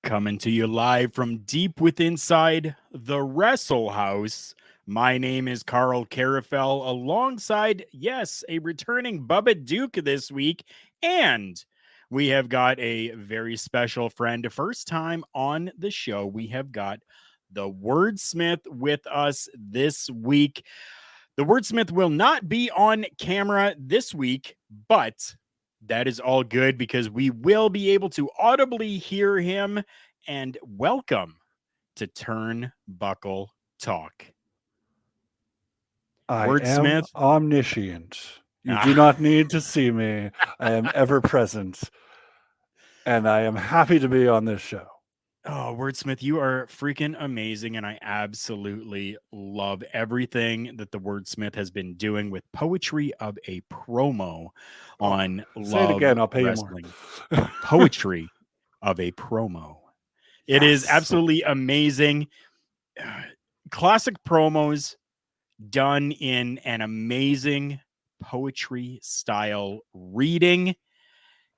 Coming to you live from deep within inside the Wrestle House. My name is Karl Karufel, alongside, yes, a returning Bubba Duke this week. And we have got a very special friend. First time on the show, we have got the Wordsmith with us this week. The Wordsmith will not be on camera this week, but that is all good because we will be able to audibly hear him. And welcome to Turnbuckle Talk. I am Wordsmith. omniscient. You do not need to see me. I am ever present. And I am happy to be on this show. Oh, Wordsmith, you are freaking amazing. And I absolutely love everything that the Wordsmith has been doing with Poetry of a Promo on Say it Love again, I'll pay Wrestling. you more. Poetry of a Promo. It is absolutely amazing. Classic promos done in an amazing poetry style reading.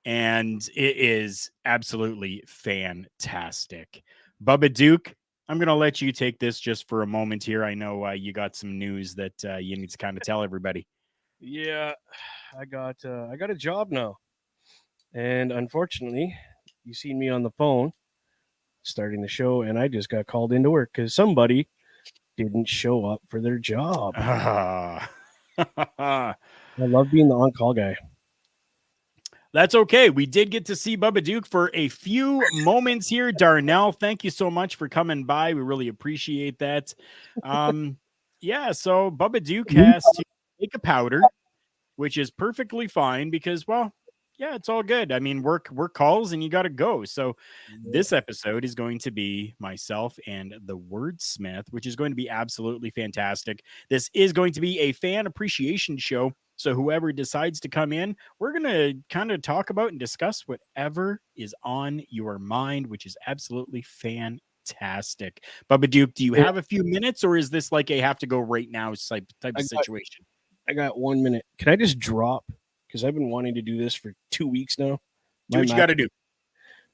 And it is absolutely fantastic. Bubba Duke, I'm going to let you take this just for a moment here. I know you got some news that you need to kind of tell everybody. Yeah, I got a job now. And unfortunately, you seen me on the phone starting the show, and I just got called into work because somebody didn't show up for their job. I love being the on-call guy. That's okay. We did get to see Bubba Duke for a few moments here. Darnell, thank you so much for coming by. We really appreciate that. Yeah, so Bubba Duke has to take a powder, which is perfectly fine because, well, yeah, it's all good. I mean, work calls and you got to go. So this episode is going to be myself and the Wordsmith, which is going to be absolutely fantastic. This is going to be a fan appreciation show. So whoever decides to come in, we're going to kind of talk about and discuss whatever is on your mind, which is absolutely fantastic. Bubba Duke, do you have a few minutes, or is this like a have to go right now type of situation? I got 1 minute. Can I just drop? Because I've been wanting to do this for 2 weeks now. Do what you got to do.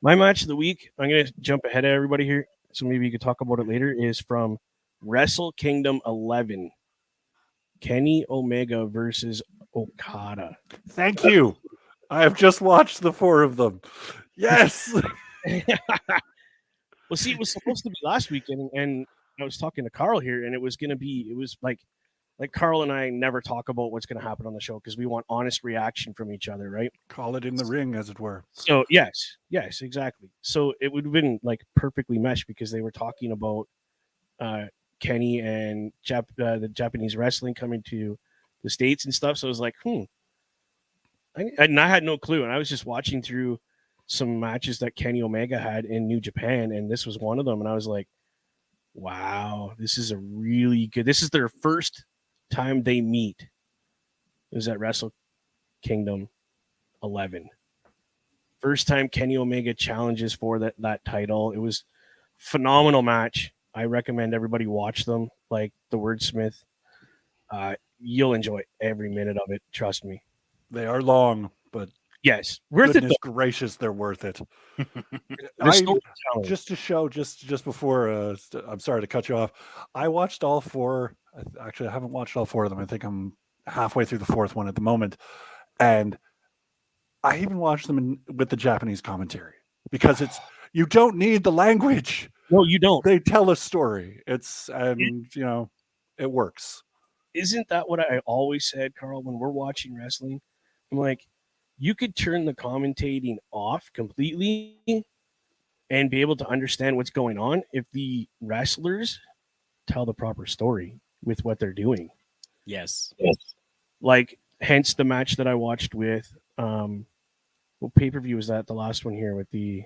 My match of the week, I'm going to jump ahead of everybody here, so maybe you could talk about it later, is from Wrestle Kingdom 11. Kenny Omega versus Okada. Thank you. I have just watched the 4 of them. Yes. Well, see, it was supposed to be last weekend, and I was talking to Karl here, and it was like Karl and I never talk about what's going to happen on the show because we want honest reaction from each other, right? Call it in the ring, as it were. So yes, exactly. So it would have been like perfectly meshed because they were talking about Kenny and the Japanese wrestling coming to the States and stuff. So I was like, and I had no clue, and I was just watching through some matches that Kenny Omega had in New Japan, and this was one of them, and I was like, wow, this is a really good. This is their first time they meet. It was at Wrestle Kingdom 11. First time Kenny Omega challenges for that title. It was a phenomenal match. I recommend everybody watch them, like the Wordsmith. You'll enjoy every minute of it. Trust me. They are long, but yes, worth goodness it. Gracious, they're worth it. Just to show, just before, I'm sorry to cut you off. I watched all 4. Actually, I haven't watched all 4 of them. I think I'm halfway through the 4th one at the moment, and I even watched them with the Japanese commentary because you don't need the language. No, you don't. They tell a story. It works. Isn't that what I always said, Karl? When we're watching wrestling, I'm like, you could turn the commentating off completely and be able to understand what's going on if the wrestlers tell the proper story with what they're doing. Yes. Like, hence the match that I watched with, what pay-per-view was that? The last one here with the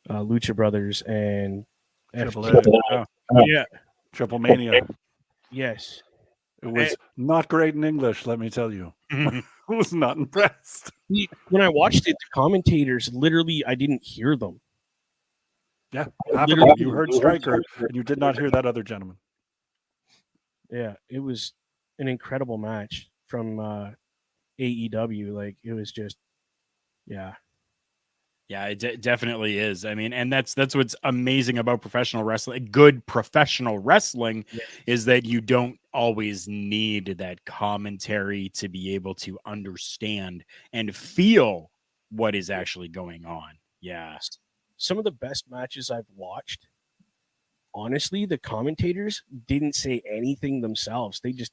Lucha Brothers and Triple Mania. Yes. It was not great in English, let me tell you. I was not impressed. When I watched it, the commentators, literally, I didn't hear them. Yeah, you heard Stryker, and you did not hear that other gentleman. Yeah, it was an incredible match from AEW. Like, it was just, yeah. Yeah, it definitely is. I mean, and that's what's amazing about professional wrestling. Good professional wrestling Yes. is that you don't always need that commentary to be able to understand and feel what is actually going on. Yeah. Some of the best matches I've watched, honestly, the commentators didn't say anything themselves. They just,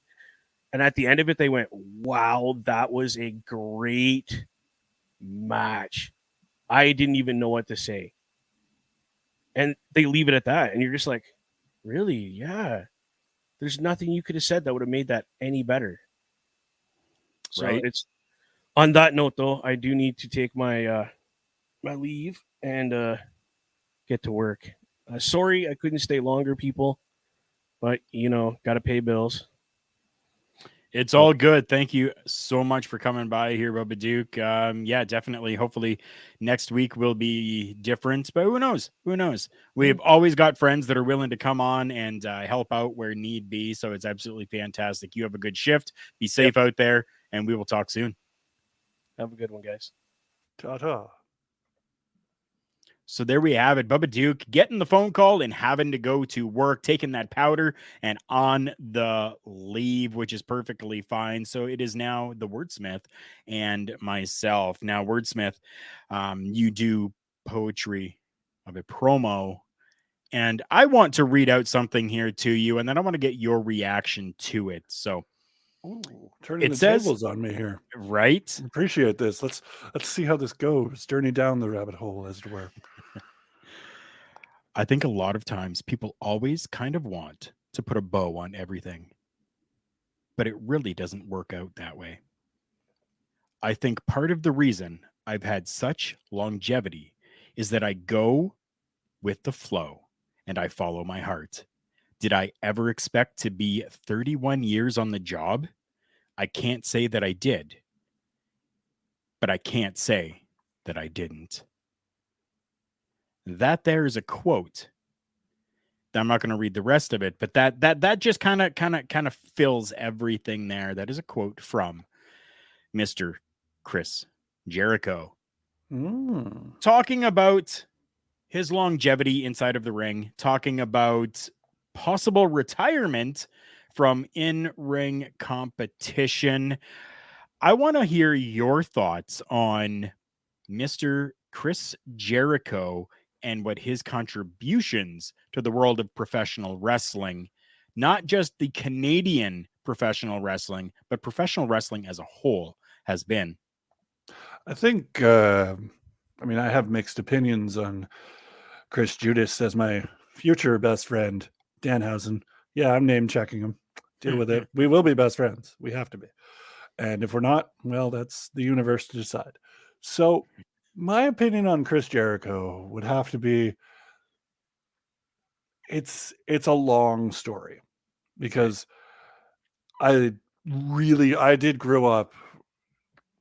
and at the end of it, they went, "Wow, that was a great match." I didn't even know what to say. And they leave it at that. And you're just like, really? Yeah. There's nothing you could have said that would have made that any better. So Right. it's on that note though, I do need to take my leave and get to work. Sorry I couldn't stay longer, people, but got to pay bills. It's So all good. Thank you so much for coming by here, Bubba Duke. Yeah, definitely. Hopefully next week will be different, but who knows? Who knows? We've always got friends that are willing to come on and help out where need be. So it's absolutely fantastic. You have a good shift. Be safe out there, and we will talk soon. have a good one, guys. Ta-ta. So there we have it. Bubba Duke getting the phone call and having to go to work, taking that powder and on the leave, which is perfectly fine. So it is now the Wordsmith and myself. Now, Wordsmith, you do poetry of a promo. And I want to read out something here to you, and then I want to get your reaction to it. So Ooh, turning it the says, tables on me here. right? Appreciate this. Let's see how this goes. Journey down the rabbit hole, as it were. I think a lot of times people always kind of want to put a bow on everything, but it really doesn't work out that way. I think part of the reason I've had such longevity is that I go with the flow and I follow my heart. Did I ever expect to be 31 years on the job? I can't say that I did, but I can't say that I didn't. That there is a quote. I'm not going to read the rest of it, but that just kind of fills everything there. That is a quote from Mr. Chris Jericho talking about his longevity inside of the ring, talking about possible retirement from in-ring competition. I want to hear your thoughts on Mr. Chris Jericho and what his contributions to the world of professional wrestling, not just the Canadian professional wrestling, but professional wrestling as a whole has been. I think, I have mixed opinions on Chris Judas as my future best friend, Danhausen. Yeah, I'm name checking him. Deal with it. We will be best friends. We have to be. And if we're not, well, that's the universe to decide. So my opinion on Chris Jericho would have to be it's a long story because I did grow up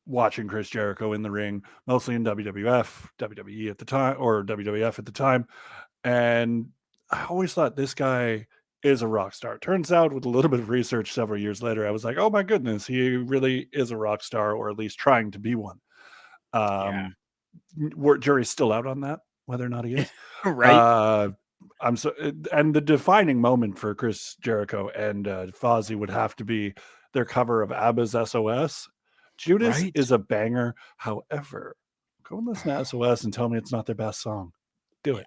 watching Chris Jericho in the ring, mostly in WWF, WWE at the time, or WWF at the time. And I always thought this guy is a rock star. Turns out, with a little bit of research several years later, I was like, oh my goodness, he really is a rock star, or at least trying to be one. Yeah. Jury's still out on that, whether or not he is. Right. And the defining moment for Chris Jericho and Fozzy would have to be their cover of ABBA's SOS. Judas Right. is a banger. However, go and listen to SOS and tell me it's not their best song. Do it.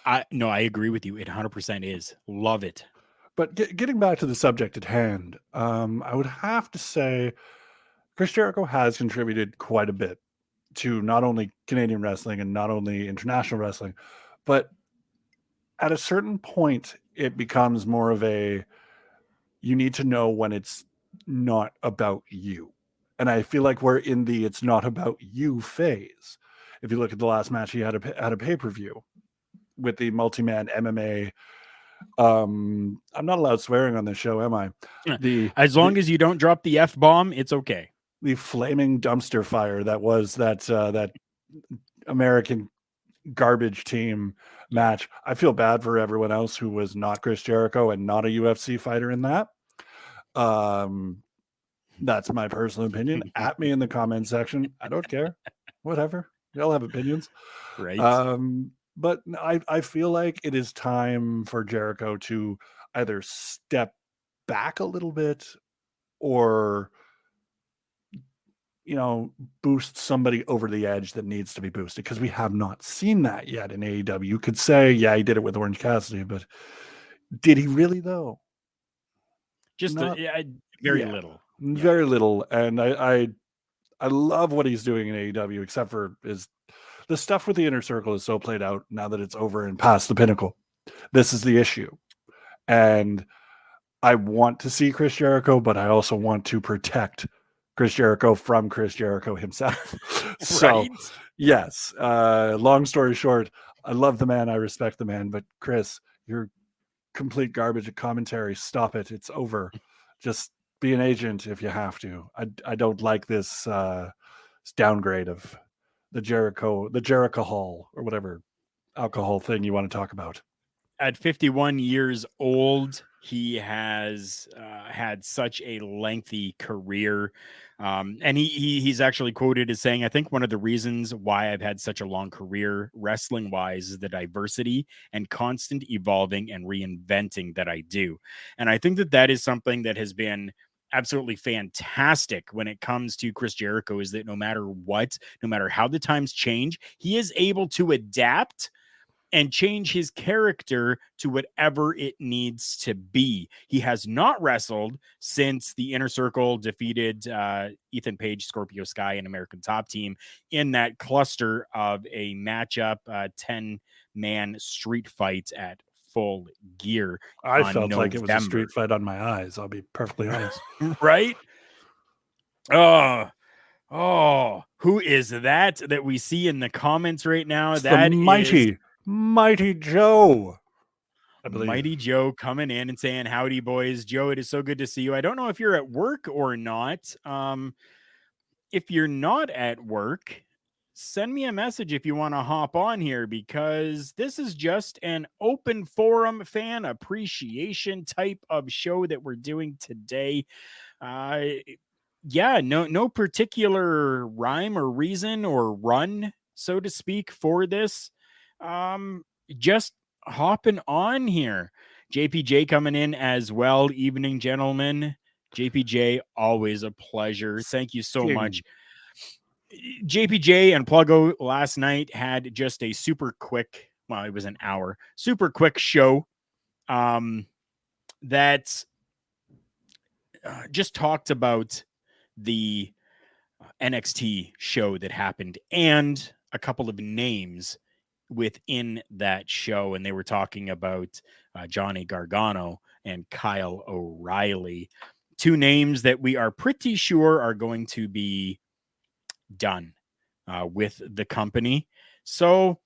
I agree with you. It 100% is. Love it. But getting back to the subject at hand, I would have to say Chris Jericho has contributed quite a bit to not only Canadian wrestling and not only international wrestling, but at a certain point, it becomes more of a, you need to know when it's not about you. And I feel like we're in the it's not about you phase. If you look at the last match he had at a pay-per-view with the multi-man MMA. I'm not allowed swearing on this show, am I? As long as you don't drop the F-bomb, it's okay. The flaming dumpster fire that was that American garbage team match. I feel bad for everyone else who was not Chris Jericho and not a UFC fighter in that. That's my personal opinion. At me in the comment section. I don't care. Whatever. We all have opinions. Right. But I feel like it is time for Jericho to either step back a little bit or, boost somebody over the edge that needs to be boosted, because we have not seen that yet in AEW. You could say, yeah, he did it with Orange Cassidy, but did he really, though? Just Not, very little. Very little. And I love what he's doing in AEW, except for the stuff with the Inner Circle is so played out now that it's over and past the Pinnacle. This is the issue. And I want to see Chris Jericho, but I also want to protect Chris Jericho from Chris Jericho himself. So, yes, long story short, I love the man. I respect the man. But Chris, you're complete garbage at commentary. Stop it. It's over. Just be an agent if you have to. I don't like this downgrade of the Jericho Hall or whatever alcohol thing you want to talk about. At 51 years old, he has had such a lengthy career. And he's actually quoted as saying, I think one of the reasons why I've had such a long career wrestling wise is the diversity and constant evolving and reinventing that I do. And I think that is something that has been absolutely fantastic when it comes to Chris Jericho, is that no matter what, no matter how the times change, he is able to adapt and change his character to whatever it needs to be. He has not wrestled since the Inner Circle defeated Ethan Page, Scorpio Sky, and American Top Team in that cluster of a matchup, 10-man street fight at Full Gear. I felt like it was a street fight on my eyes. I'll be perfectly honest. Right? Oh, who is that we see in the comments right now? It's that the Mighty Joe, I believe. Mighty Joe coming in and saying, howdy, boys. Joe, it is so good to see you. I don't know if you're at work or not. If you're not at work, send me a message if you want to hop on here, because this is just an open forum fan appreciation type of show that we're doing today. No particular rhyme or reason or run, so to speak, for this. Just hopping on here. JPJ coming in as well. Evening, gentlemen. JPJ, always a pleasure. Thank you so much. JPJ and Pluggo last night had just a super quick, well, it was an hour, super quick show that just talked about the NXT show that happened and a couple of names within that show. And they were talking about Johnny Gargano and Kyle O'Reilly, two names that we are pretty sure are going to be done with the company. So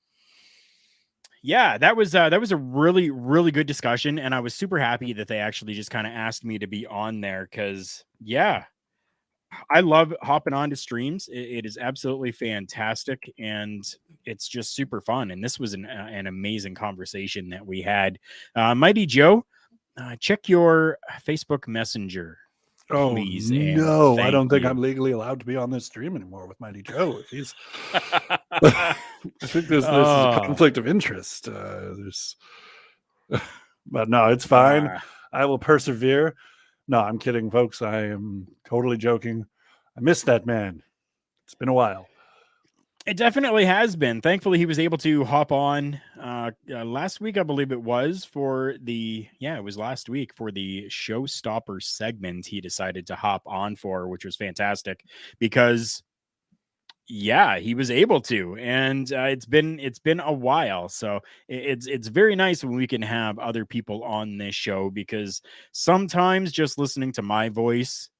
yeah, that was a really, really good discussion. And I was super happy that they actually just kind of asked me to be on there, because I love hopping onto streams. It is absolutely fantastic, and it's just super fun. And this was an amazing conversation that we had. Mighty Joe, check your Facebook Messenger, please. No, I don't think I'm legally allowed to be on this stream anymore with Mighty Joe. If he's, I think this is a conflict of interest. But no, it's fine. I will persevere. No, I'm kidding, folks. I am totally joking. I miss that man. It's been a while. It definitely has been. Thankfully, he was able to hop on last week, I believe it was, for it was last week for the Showstopper segment. He decided to hop on for, which was fantastic, because he was able to, and it's been a while. So it's very nice when we can have other people on this show, because sometimes just listening to my voice,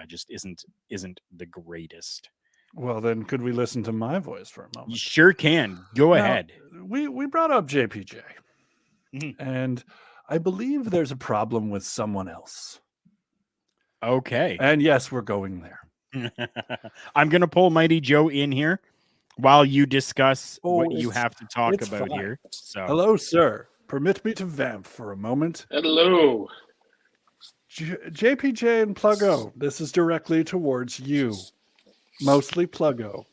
just isn't the greatest. Well, then could we listen to my voice for a moment? You sure can. Go ahead. We brought up JPJ, and I believe there's a problem with someone else. Okay. And yes, we're going there. I'm going to pull Mighty Joe in here while you discuss what you have to talk about here. So, hello, sir. Permit me to vamp for a moment. Hello. JPJ and Pluggo, this is directly towards you. Mostly Pluggo.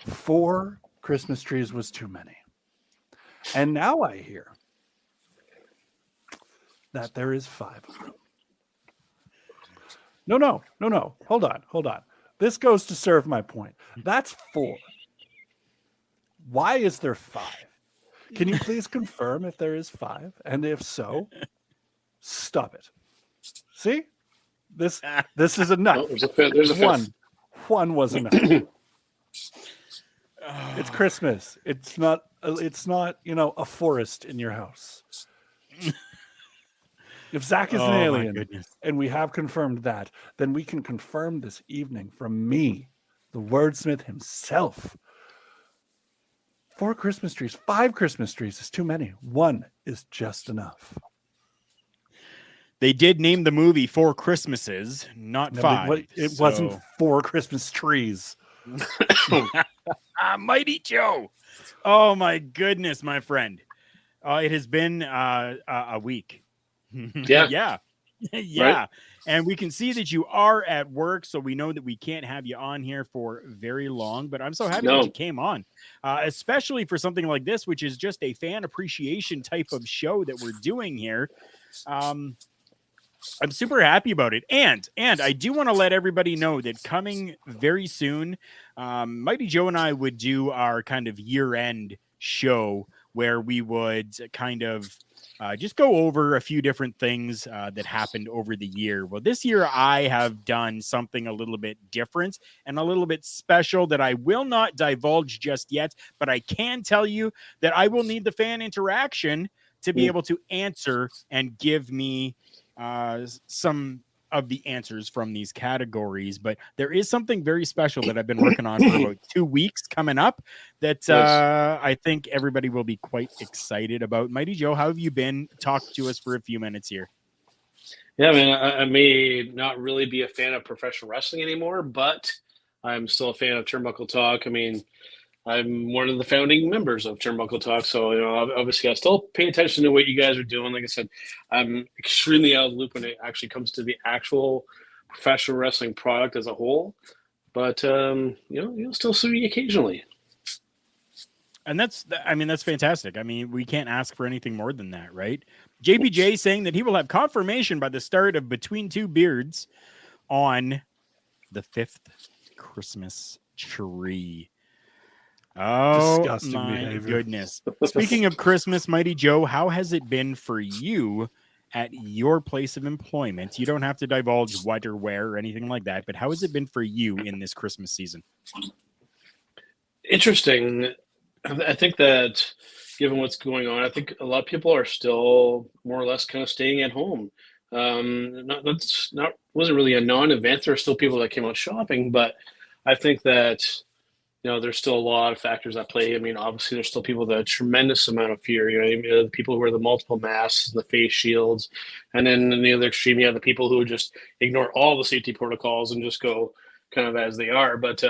4 Christmas trees was too many. And now I hear that there is 5 of them. No. Hold on. This goes to serve my point. That's 4. Why is there 5? Can you please confirm if there is 5? And if so, stop it. See? This is enough. Oh, there's a fifth. One was enough. It's Christmas. It's not a forest in your house. If Zach is an alien and we have confirmed that, then we can confirm this evening from me, the wordsmith himself. 4 Christmas trees, 5 Christmas trees is too many. 1 is just enough. They did name the movie 4 Christmases, not 5. It wasn't 4 Christmas trees. Mighty Joe. Oh my goodness, my friend. It has been a week. Yeah. Yeah. Right? And we can see that you are at work, so we know that we can't have you on here for very long, but I'm so happy that you came on, especially for something like this, which is just a fan appreciation type of show that we're doing here. I'm super happy about it. And I do want to let everybody know that coming very soon, Mighty Joe and I would do our kind of year-end show where we would kind of just go over a few different things that happened over the year. Well, this year I have done something a little bit different and a little bit special that I will not divulge just yet, but I can tell you that I will need the fan interaction to be able to answer and give me some of the answers from these categories. But there is something very special that I've been working on for about 2 weeks coming up that I think everybody will be quite excited about. Mighty Joe, how have you been? Talk to us for a few minutes here. Yeah, man, I may not really be a fan of professional wrestling anymore, but I'm still a fan of Turnbuckle Talk. I mean, I'm one of the founding members of Turnbuckle Talk, so obviously I still pay attention to what you guys are doing. Like I said, I'm extremely out of the loop when it actually comes to the actual professional wrestling product as a whole. But you'll still see me occasionally. And that's fantastic. I mean, we can't ask for anything more than that, right? JPJ saying that he will have confirmation by the start of Between Two Beards on the 5th Christmas tree. Oh, disgusting my behavior. Goodness. Speaking of Christmas, Mighty Joe, how has it been for you at your place of employment? You don't have to divulge what or where or anything like that, but how has it been for you in this Christmas season? Interesting. I think that given what's going on, I think a lot of people are still more or less kind of staying at home. Wasn't really a non-event. There are still people that came out shopping, but I think that there's still a lot of factors at play. I mean, obviously, there's still people with a tremendous amount of fear. The people who wear the multiple masks, the face shields, and then in the other extreme, you have the people who just ignore all the safety protocols and just go kind of as they are. But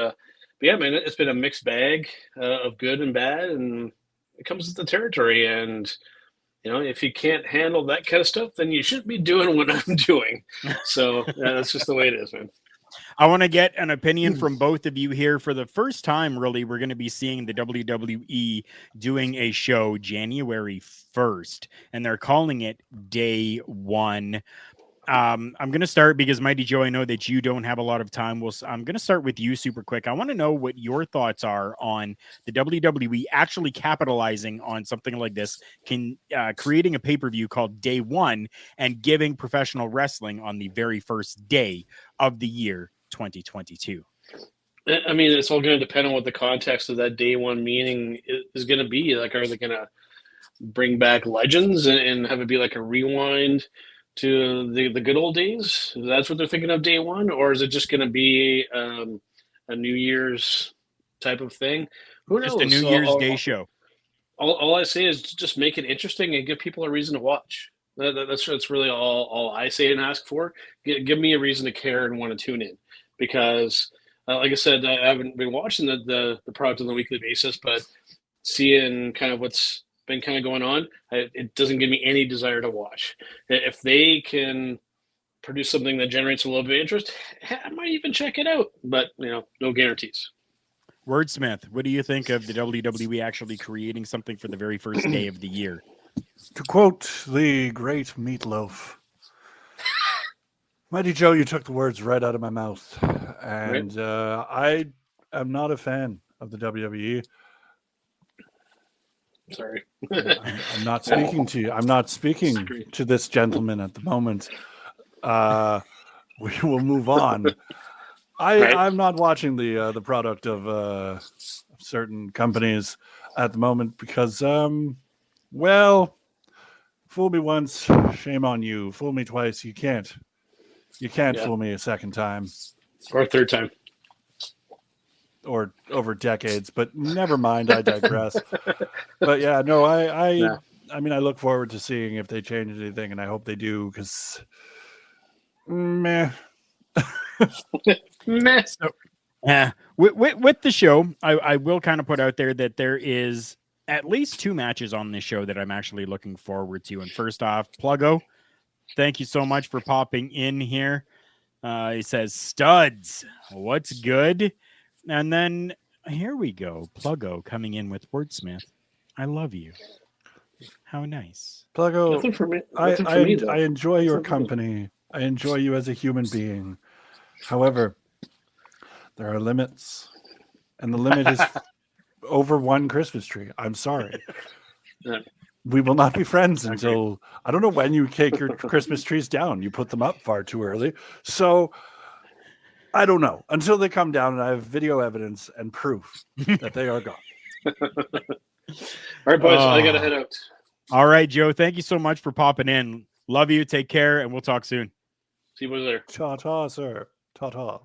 yeah, man, it's been a mixed bag of good and bad, and it comes with the territory. And if you can't handle that kind of stuff, then you shouldn't be doing what I'm doing. So that's just the way it is, man. I want to get an opinion from both of you here. For the first time, really, we're going to be seeing the WWE doing a show January 1st, and they're calling it Day One. I'm going to start because, Mighty Joe, I know that you don't have a lot of time. I'm going to start with you super quick. I want to know what your thoughts are on the WWE actually capitalizing on something like this, creating a pay-per-view called Day One and giving professional wrestling on the very first day of the year 2022. I mean, it's all going to depend on what the context of that Day One meeting is going to be. Like, are they going to bring back legends and have it be like a rewind to the good old days? That's what they're thinking of Day One, or is it just going to be a New Year's type of thing? Who knows? Just a New Year's Day show. All I say is just make it interesting and give people a reason to watch. That's really all I say and ask for. Give me a reason to care and want to tune in, because like I said, I haven't been watching the product on a weekly basis, but seeing kind of what's been kind of going on, it doesn't give me any desire to watch. If they can produce something that generates a little bit of interest, I might even check it out, but no guarantees. Wordsmith, what do you think of the WWE actually creating something for the very first day of the year? To quote the great Meatloaf, Mighty Joe, you took the words right out of my mouth. And I am not a fan of the WWE. Sorry. I'm not speaking to you. I'm not speaking to this gentleman at the moment. We will move on. I'm not watching the product of certain companies at the moment because, well, fool me once, shame on you. Fool me twice, you can't fool me a second time. Or a third time. Or over decades, but never mind, I digress. But yeah, no, I mean, I look forward to seeing if they change anything, and I hope they do, because meh. Meh. So, yeah, with the show, I will kind of put out there that there is at least 2 matches on this show that I'm actually looking forward to. And first off, Pluggo, thank you so much for popping in here. He says, studs, what's good? And then here we go. Pluggo coming in with Wordsmith. I love you. How nice. Pluggo, Nothing for me. I enjoy your company. I enjoy you as a human being. However, there are limits. And the limit is over one Christmas tree. I'm sorry. Yeah. We will not be friends until, I don't know when you take your Christmas trees down. You put them up far too early. So I don't know. Until they come down and I have video evidence and proof that they are gone. All right, boys, I got to head out. All right, Joe. Thank you so much for popping in. Love you. Take care, and we'll talk soon. See you boys later. Ta-ta, sir. Ta-ta.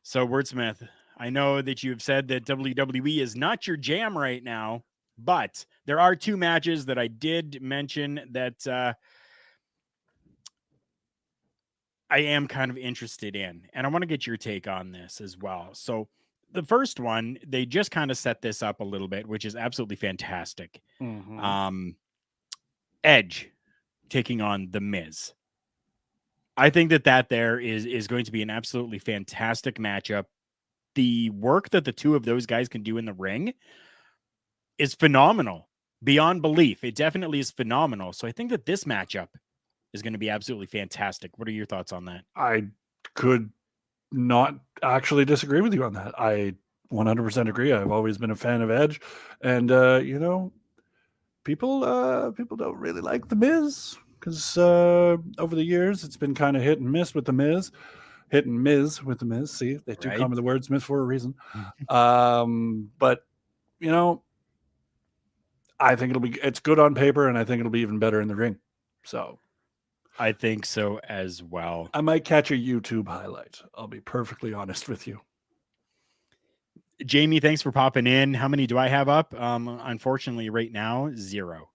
So, Wordsmith, I know that you've said that WWE is not your jam right now, but there are 2 matches that I did mention that I am kind of interested in, and I want to get your take on this as well. So the first one, they just kind of set this up a little bit, which is absolutely fantastic. Mm-hmm. Edge taking on The Miz. I think that there is going to be an absolutely fantastic matchup. The work that the 2 of those guys can do in the ring is phenomenal, beyond belief. It definitely is phenomenal. So I think that this matchup is going to be absolutely fantastic. What are your thoughts on that? I could not actually disagree with you on that. I 100% agree. I've always been a fan of Edge, and people don't really like The Miz because over the years it's been kind of hit and miss with The Miz. Hit and miss with The Miz. See, they do come with the word Smith for a reason. But I think it's good on paper, and I think it'll be even better in the ring. So I think so as well. I might catch a YouTube highlight. I'll be perfectly honest with you. Jamie, thanks for popping in. How many do I have up? Unfortunately, right now, 0.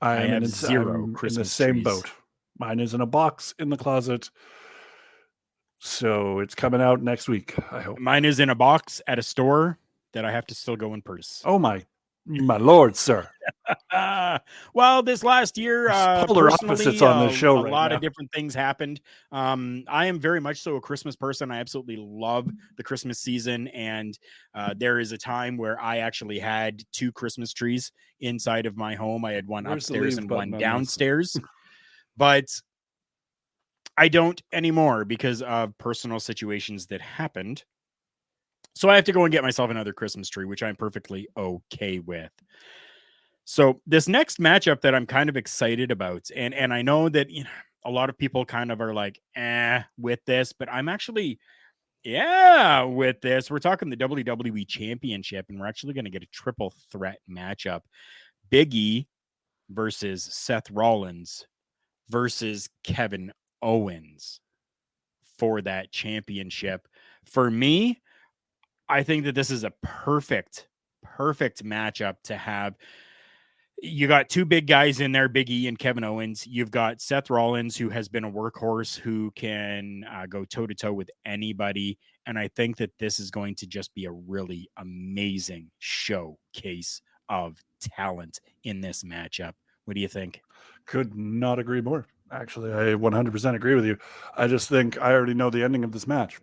I have 0 Christmas in the same trees. boat. Mine is in a box in the closet. So it's coming out next week, I hope. Mine is in a box at a store that I have to still go and purchase. Oh, my Lord, sir. Well, this last year, polar opposites on this show a right lot now. of different things happened. I am very much so a Christmas person. I absolutely love the Christmas season, and there is a time where I actually had 2 Christmas trees inside of my home. I had one upstairs and one downstairs, but I don't anymore because of personal situations that happened. So I have to go and get myself another Christmas tree, which I'm perfectly okay with. So this next matchup that I'm kind of excited about, and I know that a lot of people kind of are like, with this, but I'm actually, with this. We're talking the WWE Championship, and we're actually going to get a triple threat matchup. Big E versus Seth Rollins versus Kevin Owens for that championship. For me, I think that this is a perfect matchup to have. You got 2 big guys in there, Big E and Kevin Owens. You've got Seth Rollins, who has been a workhorse, who can go toe-to-toe with anybody. And I think that this is going to just be a really amazing showcase of talent in this matchup. What do you think? Could not agree more. Actually, I 100% agree with you. I just think I already know the ending of this match.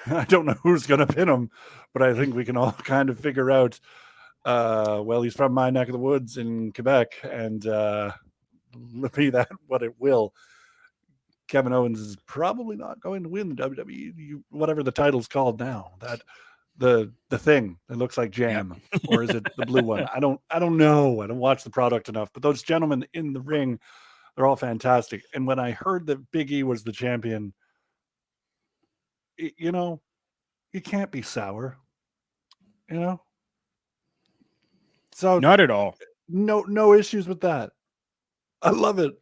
I don't know who's going to pin him, but I think we can all kind of figure out. Well, he's from my neck of the woods in Quebec, and be that what it will. Kevin Owens is probably not going to win the WWE, whatever the title's called now. That the thing that looks like jam, or is it the blue one? I don't know. I don't watch the product enough. But those gentlemen in the ring, they're all fantastic. And when I heard that Big E was the champion, you know, you can't be sour. You know, so Not at all. No issues with that. I love it.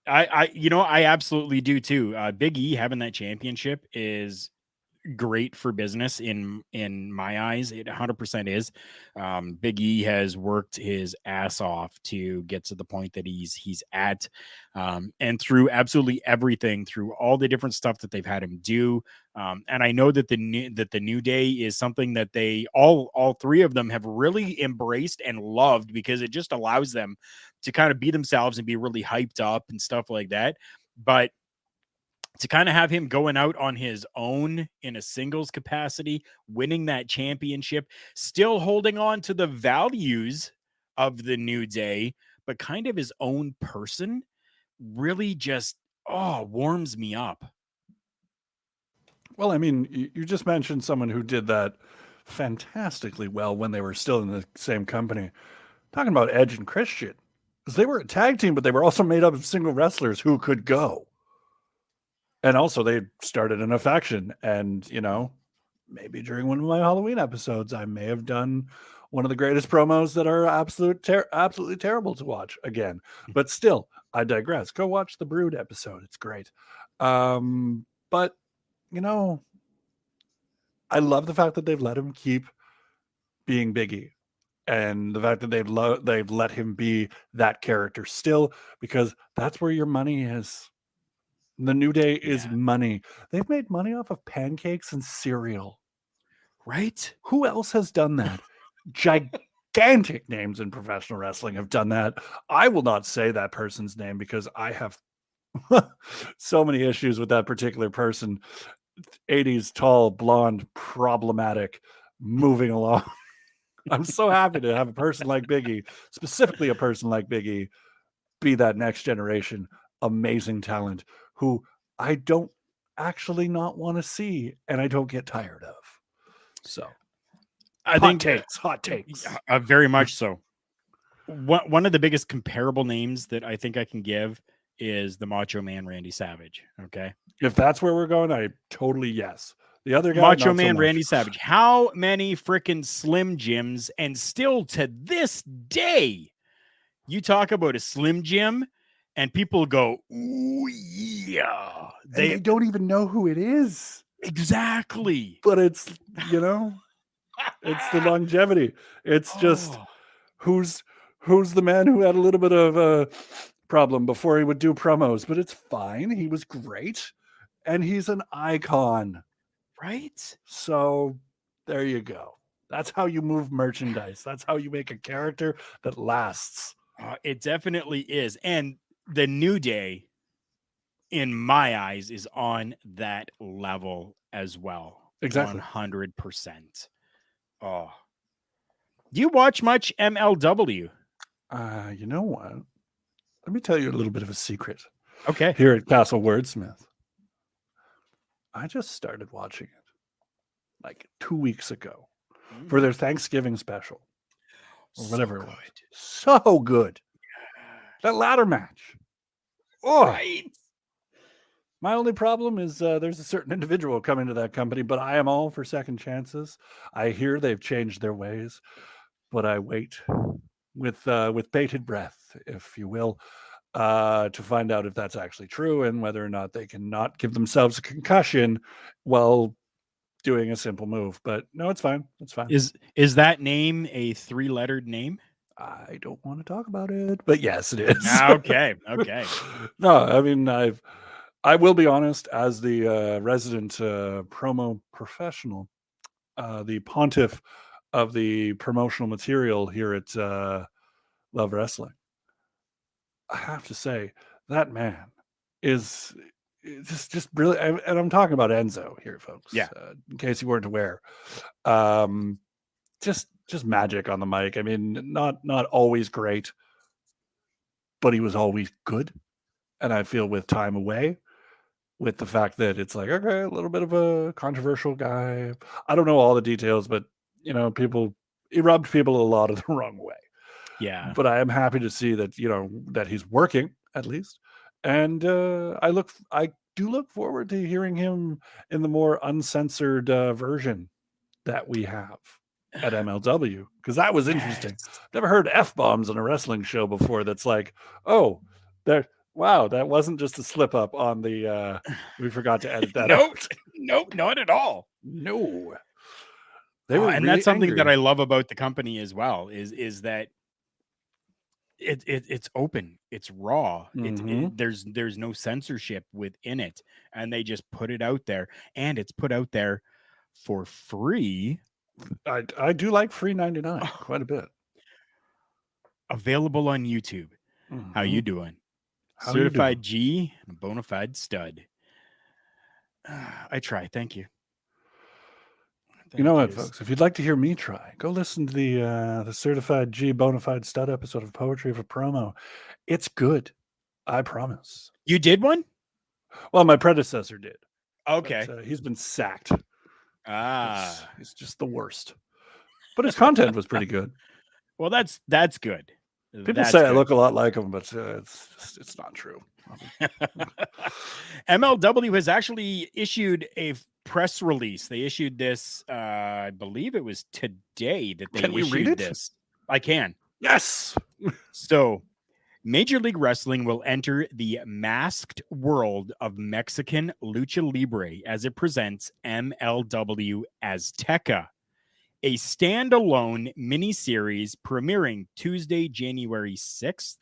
I absolutely do too. Big E having that championship is great for business in my eyes. It 100% is. Big E has worked his ass off to get to the point that he's at, and through absolutely everything, through all the different stuff that they've had him do. And I know that the New Day is something that they all three of them have really embraced and loved, because it just allows them to kind of be themselves and be really hyped up and stuff like that. But to kind of have him going out on his own in a singles capacity, winning that championship, still holding on to the values of the New Day, but kind of his own person, really just warms me up. Well, I mean, you just mentioned someone who did that fantastically well when they were still in the same company. Talking about Edge and Christian, because they were a tag team, but they were also made up of single wrestlers who could go. And also, they started in a faction. And, you know, maybe during one of my Halloween episodes, I may have done one of the greatest promos that are absolutely terrible to watch again. But still, I digress. Go watch the Brood episode. It's great. But, you know, I love the fact that they've let him keep being Biggie. And the fact that they've let him be that character still, because that's where your money is. The New Day is money. They've made money off of pancakes and cereal. Right? Who else has done that? Gigantic names in professional wrestling have done that. I will not say that person's name because I have so many issues with that particular person. 80s, tall, blonde, problematic, moving along. I'm so happy to have a person like Biggie, specifically a person like Biggie, be that next generation amazing talent who I don't actually not want to see and I don't get tired of. So I think hot takes. Very much so. One of the biggest comparable names that I think I can give is the Macho Man Randy Savage. Okay. If that's where we're going, I totally yes. The other guy, Macho not so Man much. Randy Savage. How many freaking Slim Jims, and still to this day, you talk about a Slim Jim and people go, ooh, yeah. They don't even know who it is. Exactly. But it's, you know, it's the longevity. It's just who's the man who had a little bit of a problem before he would do promos, but it's fine. He was great. And he's an icon. Right? So there you go. That's how you move merchandise. That's how you make a character that lasts. It definitely is. And the New Day, in my eyes, is on that level as well. Exactly. 100%. Oh. Do you watch much MLW? You know what? Let me tell you a little bit of a secret. Okay. Here at Castle Wordsmith. I just started watching it like 2 weeks ago for their Thanksgiving special or whatever it was. So good. That ladder match. Oh, right. My only problem is there's a certain individual coming to that company, but I am all for second chances. I hear they've changed their ways, but I wait with bated breath, if you will, to find out if that's actually true and whether or not they can not give themselves a concussion while doing a simple move. But no, it's fine. It's fine. Is that name a 3-lettered name? I don't want to talk about it, but yes, it is. Okay. No, I mean, I will be honest, as the resident promo professional, the pontiff of the promotional material here at Love Wrestling, I have to say that man is just brilliant. And I'm talking about Enzo here, folks. Yeah. In case you weren't aware, just magic on the mic. I mean, not always great, but he was always good. And I feel with time away, with the fact that it's like, okay, a little bit of a controversial guy. I don't know all the details, but he rubbed people a lot of the wrong way. Yeah. But I am happy to see that, that he's working at least. And I do look forward to hearing him in the more uncensored version that we have at MLW, because that was interesting. Yes. Never heard F-bombs on a wrestling show before. That's like, oh, wow, that wasn't just a slip up on the we forgot to edit that out. Nope, not at all. No. They were And really that's something angry. that I love about the company as well, is that it's open, it's raw, there's no censorship within it, and they just put it out there, and it's put out there for free. I do like free 99 quite a bit. Available on YouTube. How you doing? Certified G and a bona fide stud. I try. Thank you. You know what, folks? If you'd like to hear me try, go listen to the Certified G bona fide stud episode of Poetry for Promo. It's good. I promise. You did one? Well, my predecessor did. Okay. But, he's been sacked. He's just the worst. But his content was pretty good. Well, that's good. People say I look a lot like him, but it's not true. MLW has actually issued a press release. They issued this, I believe it was today that they issued this. I can. Yes. So, Major League Wrestling will enter the masked world of Mexican Lucha Libre as it presents MLW Azteca, a standalone miniseries premiering Thursday, January 6th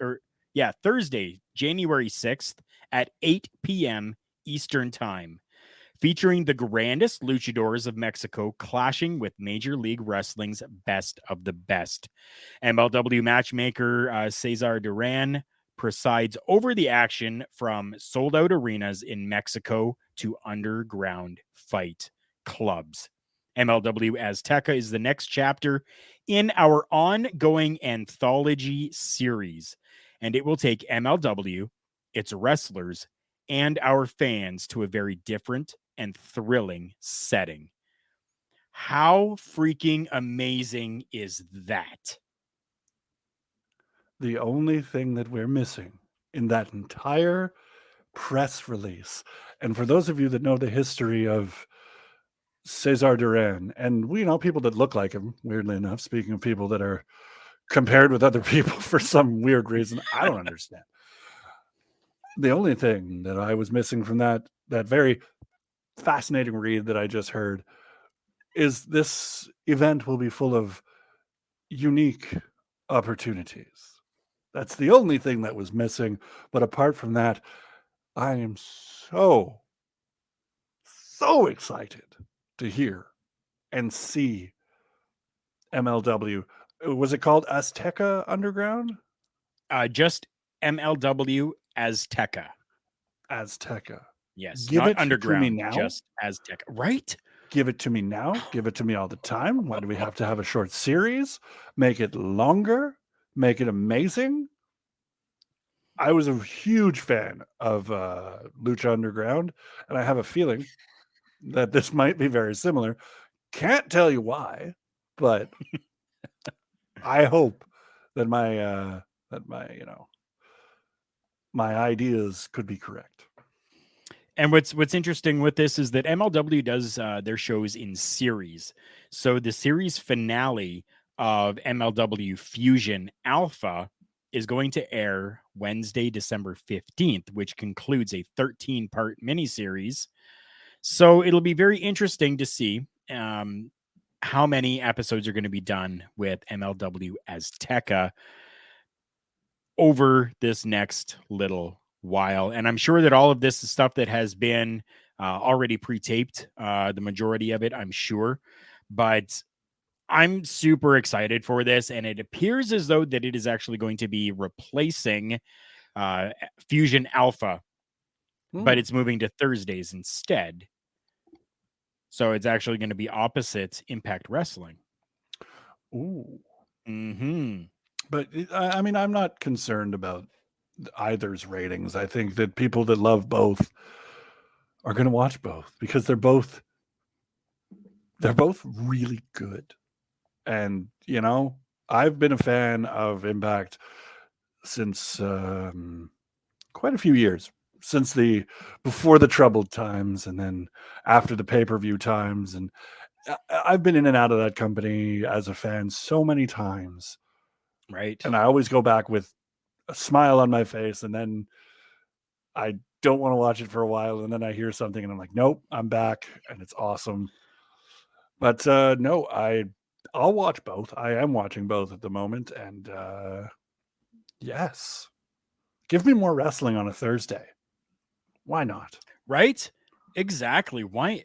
at 8 p.m. Eastern Time, featuring the grandest luchadors of Mexico clashing with Major League Wrestling's best of the best. MLW matchmaker Cesar Duran presides over the action from sold-out arenas in Mexico to underground fight clubs. MLW Azteca is the next chapter in our ongoing anthology series, and it will take MLW, its wrestlers, and our fans to a very different and thrilling setting. How freaking amazing is that? The only thing that we're missing in that entire press release, and for those of you that know the history of Cesar Duran, and we know people that look like him, weirdly enough, speaking of people that are compared with other people for some weird reason I don't understand. The only thing that I was missing from that very fascinating read that I just heard is this event will be full of unique opportunities. That's the only thing that was missing. But apart from that, I am so excited to hear and see MLW. Was it called Azteca Underground? Just MLW Azteca. Azteca. Yes. Give not it underground, to me now. Just Azteca. Right? Give it to me now. Give it to me all the time. Why do we have to have a short series? Make it longer. Make it amazing. I was a huge fan of Lucha Underground, and I have a feeling that this might be very similar. Can't tell you why, but I hope that my my ideas could be correct. And what's interesting with this is that MLW does their shows in series. So the series finale of MLW Fusion Alpha is going to air Wednesday, December 15th, which concludes a 13-part miniseries. So it'll be very interesting to see how many episodes are going to be done with MLW Azteca over this next little while. And I'm sure that all of this is stuff that has been already pre-taped, the majority of it, I'm sure. But I'm super excited for this, and it appears as though that it is actually going to be replacing Fusion Alpha but it's moving to Thursdays instead. So it's actually going to be opposite Impact Wrestling. Ooh. Mm-hmm. But I mean, I'm not concerned about either's ratings. I think that people that love both are going to watch both because they're both really good. And, you know, I've been a fan of Impact since quite a few years, since before the troubled times and then after the pay-per-view times. And I've been in and out of that company as a fan so many times. Right. And I always go back with a smile on my face, and then I don't want to watch it for a while, and then I hear something and I'm like, nope, I'm back, and it's awesome. But no, I'll watch both. I am watching both at the moment, and yes, give me more wrestling on a Thursday. Why not? Right? Exactly. Why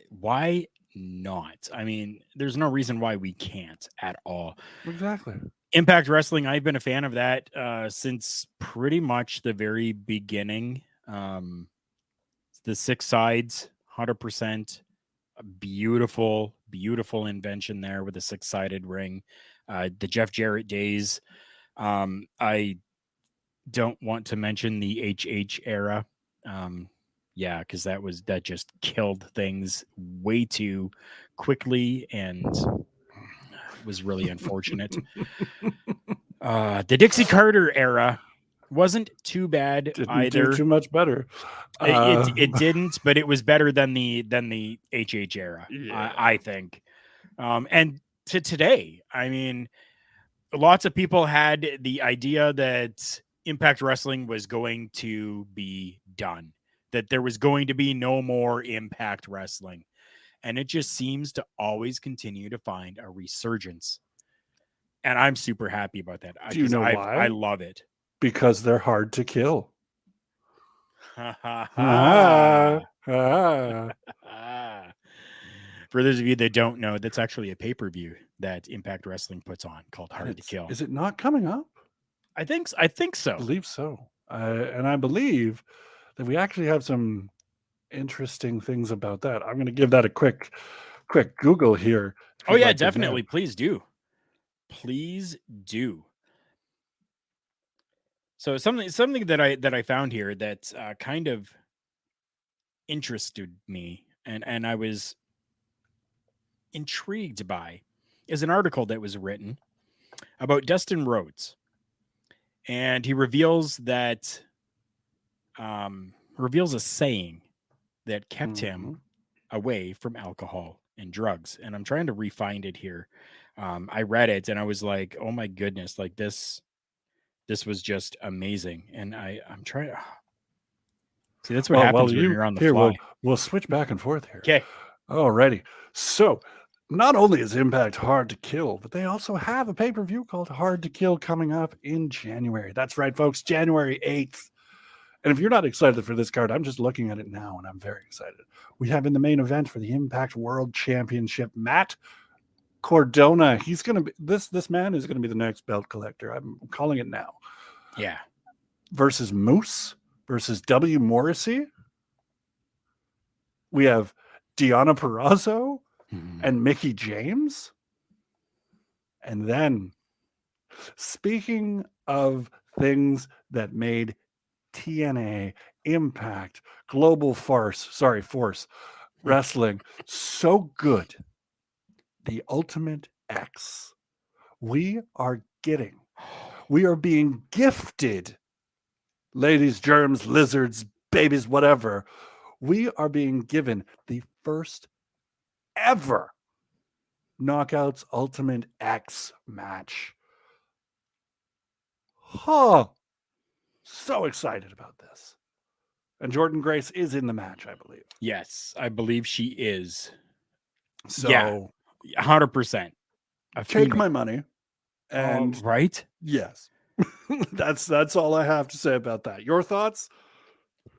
not? I mean, there's no reason why we can't at all. Exactly. Impact Wrestling, I've been a fan of that since pretty much the very beginning. The 6 sides, 100%. A beautiful invention there with a 6-sided ring. The Jeff Jarrett days. I don't want to mention the HH era. Yeah, because that just killed things way too quickly and was really unfortunate. The Dixie Carter era wasn't too bad Didn't either. do too much better. It didn't, but it was better than the HH era, Yeah. I think. And to today, I mean, lots of people had the idea that Impact Wrestling was going to be done, that there was going to be no more Impact Wrestling. And it just seems to always continue to find a resurgence. And I'm super happy about that. Do you know why? I love it. Because they're hard to kill. For those of you that don't know, that's actually a pay-per-view that Impact Wrestling puts on called Hard to Kill. Is it not coming up? I think so. I believe so. And I believe that we actually have some interesting things about that. I'm going to give that a quick Google here. Oh yeah, definitely. Please do. Please do. So something that I found here that kind of interested me and I was intrigued by is an article that was written about Dustin Rhodes. And he reveals that reveals a saying that kept him away from alcohol and drugs. And I'm trying to refind it here. I read it and I was like, oh my goodness, like this was just amazing. And I'm trying to see, that's what happens when you're on the fly. We'll switch back and forth here. Okay. Alrighty. So not only is Impact hard to kill, but they also have a pay-per-view called Hard to Kill coming up in January. That's right, folks, January 8th. And if you're not excited for this card, I'm just looking at it now, and I'm very excited. We have in the main event for the Impact World Championship, Matt Cardona. He's going to be this man is going to be the next belt collector. I'm calling it now. Yeah. Versus Moose versus W. Morrissey. We have Deonna Purrazzo and Mickie James. And then, speaking of things that made TNA, Impact, Global Force Wrestling so good, the Ultimate X. We are being gifted, ladies, germs, lizards, babies, whatever. We are being given the first ever Knockouts Ultimate X match. So excited about this. And Jordan Grace is in the match, I believe. Yes, I believe she is. So yeah, 100%. Take my money. And right? Yes. That's all I have to say about that. Your thoughts?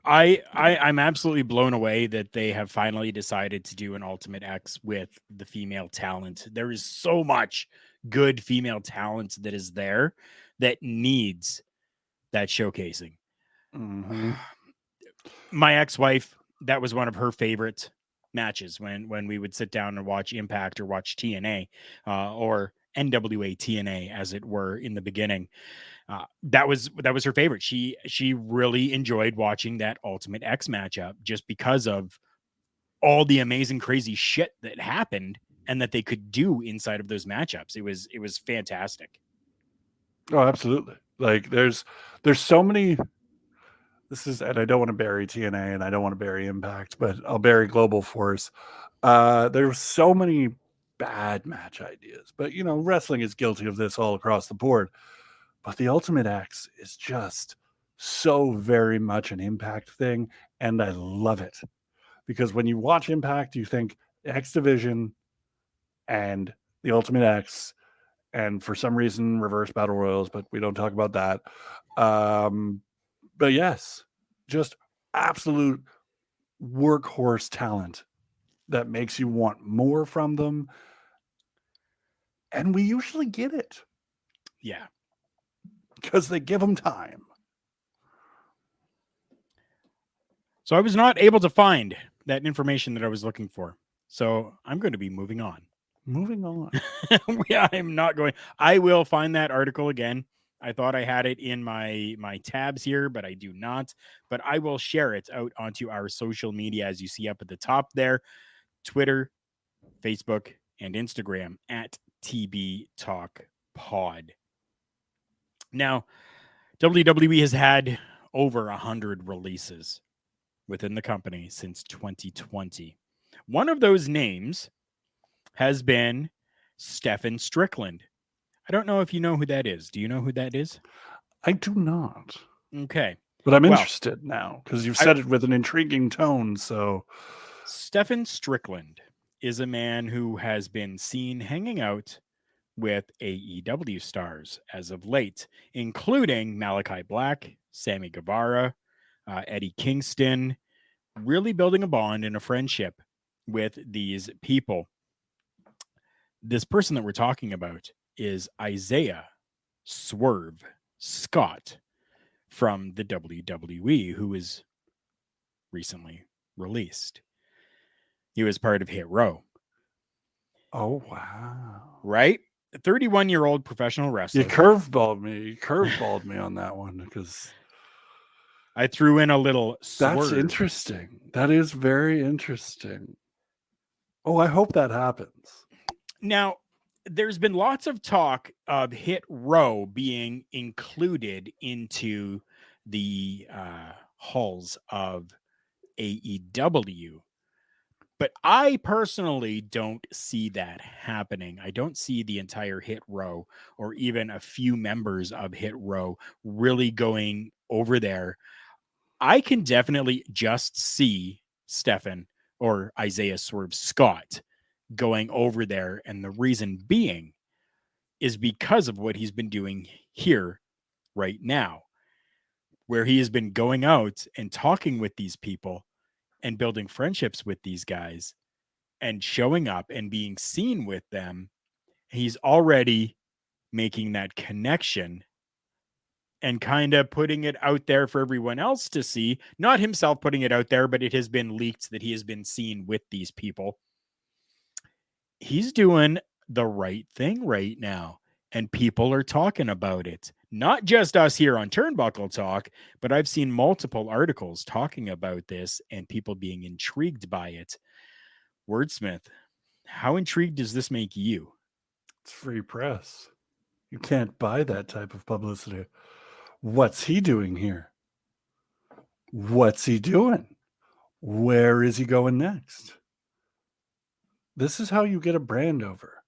I'm absolutely blown away that they have finally decided to do an Ultimate X with the female talent. There is so much good female talent that is there that needs that showcasing. My ex-wife, that was one of her favorite matches when we would sit down and watch Impact or watch TNA or NWA TNA, as it were, in the beginning. That was her favorite. She really enjoyed watching that Ultimate X matchup just because of all the amazing, crazy shit that happened and that they could do inside of those matchups. It was fantastic. Oh, absolutely. Like there's so many. And I don't want to bury TNA and I don't want to bury Impact, but I'll bury Global Force. There's so many bad match ideas, but wrestling is guilty of this all across the board. But the Ultimate X is just so very much an Impact thing, and I love it. Because when you watch Impact, you think X Division and the Ultimate X, and for some reason, reverse battle royals, but we don't talk about that. But yes, just absolute workhorse talent that makes you want more from them. And we usually get it. Yeah. Because they give them time. So I was not able to find that information that I was looking for. So I'm going to be moving on. Moving on. Yeah, I'm not going. I will find that article again. I thought I had it in my tabs here, but I do not. But I will share it out onto our social media, as you see up at the top there: Twitter, Facebook, and Instagram at TB Talk Pod. Now, WWE has had over 100 releases within the company since 2020. One of those names has been Stephen Strickland. I don't know if you know who that is. Do you know who that is? I do not. Okay. But I'm interested now because you've said it with an intriguing tone. So, Stephen Strickland is a man who has been seen hanging out with AEW stars as of late, including Malachi Black, Sammy Guevara, Eddie Kingston, really building a bond and a friendship with these people. This person that we're talking about is Isaiah Swerve Scott from the WWE, who was recently released. He was part of Hit Row. oh, wow. Right? A 31-year-old professional wrestler. You curveballed me on that one because I threw in a little swerve. That's interesting. That is very interesting. Oh, I hope that happens. Now, there's been lots of talk of Hit Row being included into the halls of AEW. But I personally don't see that happening. I don't see the entire Hit Row or even a few members of Hit Row really going over there. I can definitely just see Stephen or Isaiah Swerve Scott going over there. And the reason being is because of what he's been doing here right now, where he has been going out and talking with these people and building friendships with these guys and showing up and being seen with them. He's already making that connection and kind of putting it out there for everyone else to see. Not himself putting it out there, but it has been leaked that he has been seen with these people. He's doing the right thing right now, and people are talking about it. Not just us here on Turnbuckle Talk, but I've seen multiple articles talking about this and people being intrigued by it. Wordsmith, how intrigued does this make you? It's free press. You can't buy that type of publicity. What's he doing here? What's he doing? Where is he going next? This is how you get a brand over.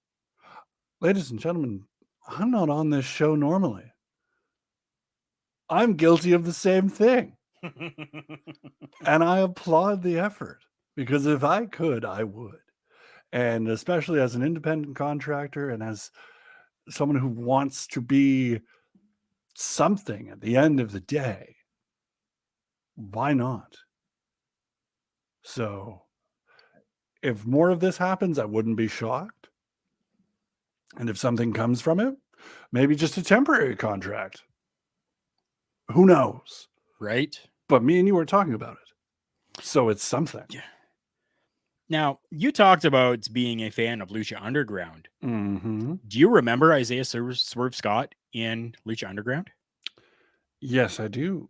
Ladies and gentlemen, I'm not on this show normally. I'm guilty of the same thing. And I applaud the effort because if I could, I would. And especially as an independent contractor and as someone who wants to be something at the end of the day, why not? So if more of this happens, I wouldn't be shocked. And if something comes from it, maybe just a temporary contract. Who knows? Right? But me and you are talking about it. So it's something. Yeah. Now, you talked about being a fan of Lucha Underground. Mm-hmm. Do you remember Isaiah Swerve Scott in Lucha Underground? Yes, I do.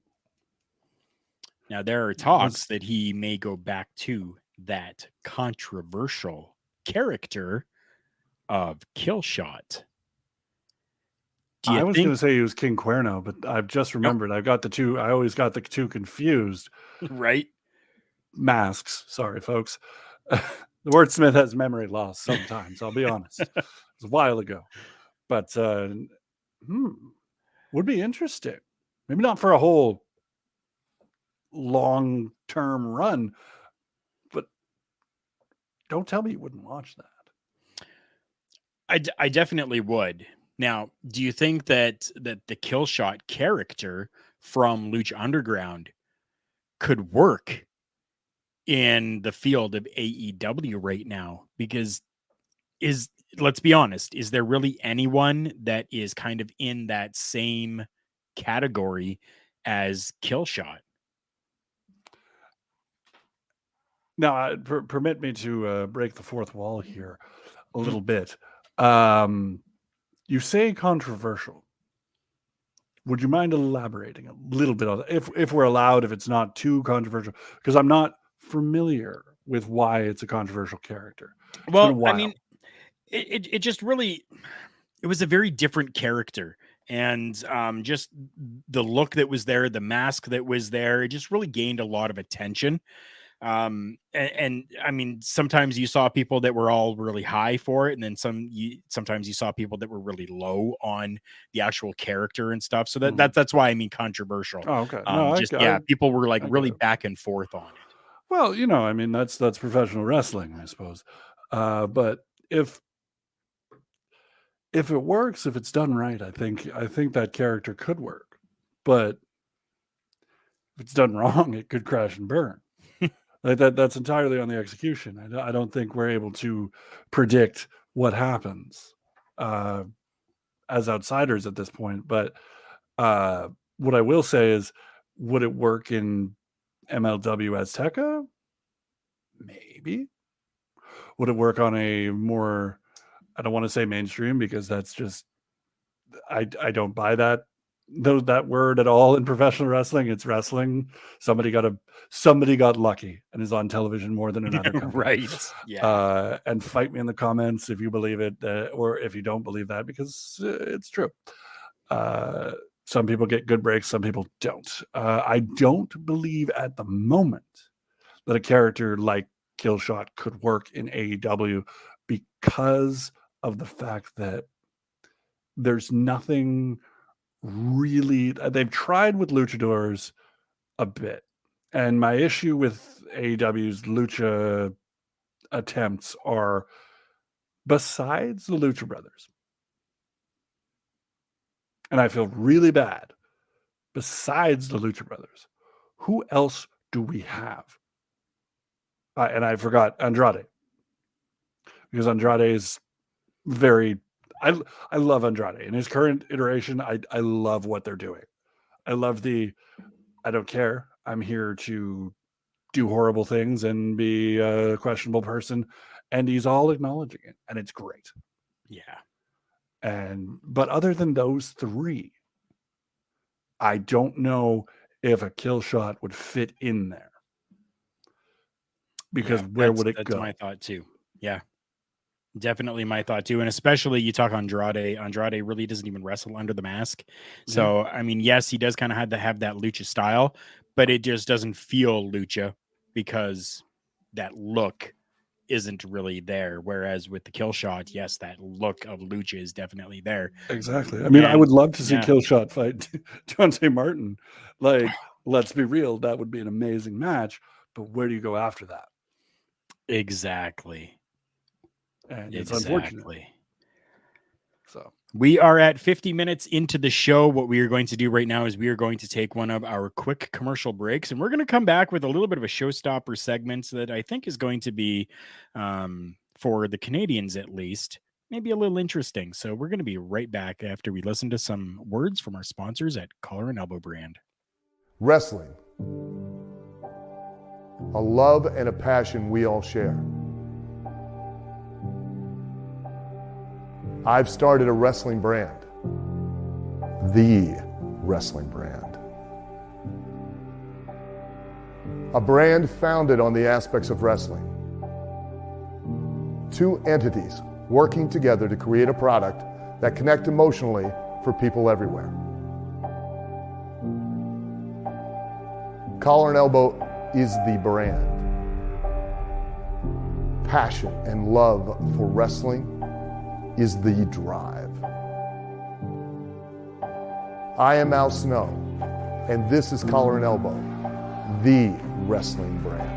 Now, there are talks that he may go back to that controversial character of Killshot. I was going to say he was King Cuerno, but I've just remembered. I've got the two. I always got the two confused. Right? Masks. Sorry, folks. The wordsmith has memory loss sometimes. I'll be honest. It was a while ago. But would be interesting. Maybe not for a whole long-term run, but don't tell me you wouldn't watch that. I definitely would. Now, do you think that the Killshot character from Lucha Underground could work in the field of AEW right now? Because let's be honest, is there really anyone that is kind of in that same category as Killshot? Now, permit me to break the fourth wall here a little bit. You say controversial. Would you mind elaborating a little bit on that? If we're allowed, if it's not too controversial, because I'm not familiar with why it's a controversial character. Well, I mean, it just really, it was a very different character. And just the look that was there, the mask that was there, it just really gained a lot of attention. And I mean, sometimes you saw people that were all really high for it, and then sometimes you saw people that were really low on the actual character and stuff. So that's why I mean controversial. Oh, okay. No, people were like really back and forth on it. Well, I mean, that's professional wrestling, I suppose. But if it works, if it's done right, I think that character could work. But if it's done wrong, it could crash and burn. Like that's entirely on the execution. I don't think we're able to predict what happens as outsiders at this point. But what I will say is, would it work in MLW Azteca? Maybe. Would it work on a more, I don't want to say mainstream, because that's just, I don't buy that word at all in professional wrestling. It's wrestling. Somebody got lucky and is on television more than another company. Right. Yeah. And fight me in the comments if you believe it, or if you don't believe that, because it's true. Some people get good breaks, some people don't. I don't believe at the moment that a character like Killshot could work in AEW, because of the fact that there's nothing really. They've tried with luchadors a bit, and my issue with AEW's lucha attempts are, besides the Lucha Brothers, and I feel really bad, besides the Lucha Brothers, who else do we have? And I forgot Andrade, because Andrade is very. I love Andrade in his current iteration. I love what they're doing. I love I don't care. I'm here to do horrible things and be a questionable person, and he's all acknowledging it, and it's great. Yeah. But other than those three, I don't know if a Killshot would fit in there, because where would it go? That's my thought too. Yeah. Definitely my thought too. And especially you talk Andrade. Andrade really doesn't even wrestle under the mask. So, I mean, yes, he does kind of have that lucha style, but it just doesn't feel lucha because that look isn't really there. Whereas with the Killshot, yes, that look of lucha is definitely there. Exactly. I mean, I would love to see Killshot fight Dante Martin. Like, let's be real, that would be an amazing match. But where do you go after that? Exactly. And it's unfortunate. So we are at 50 minutes into the show. What we are going to do right now is we are going to take one of our quick commercial breaks, and we're going to come back with a little bit of a showstopper segment that I think is going to be, for the Canadians at least, maybe a little interesting. So we're going to be right back after we listen to some words from our sponsors at Collar and Elbow Brand. Wrestling a love and a passion we all share. I've started a wrestling brand, the wrestling brand. A brand founded on the aspects of wrestling. Two entities working together to create a product that connect emotionally for people everywhere. Collar and Elbow is the brand. Passion and love for wrestling is the drive. I am Al Snow, and this is Collar and Elbow, the wrestling brand.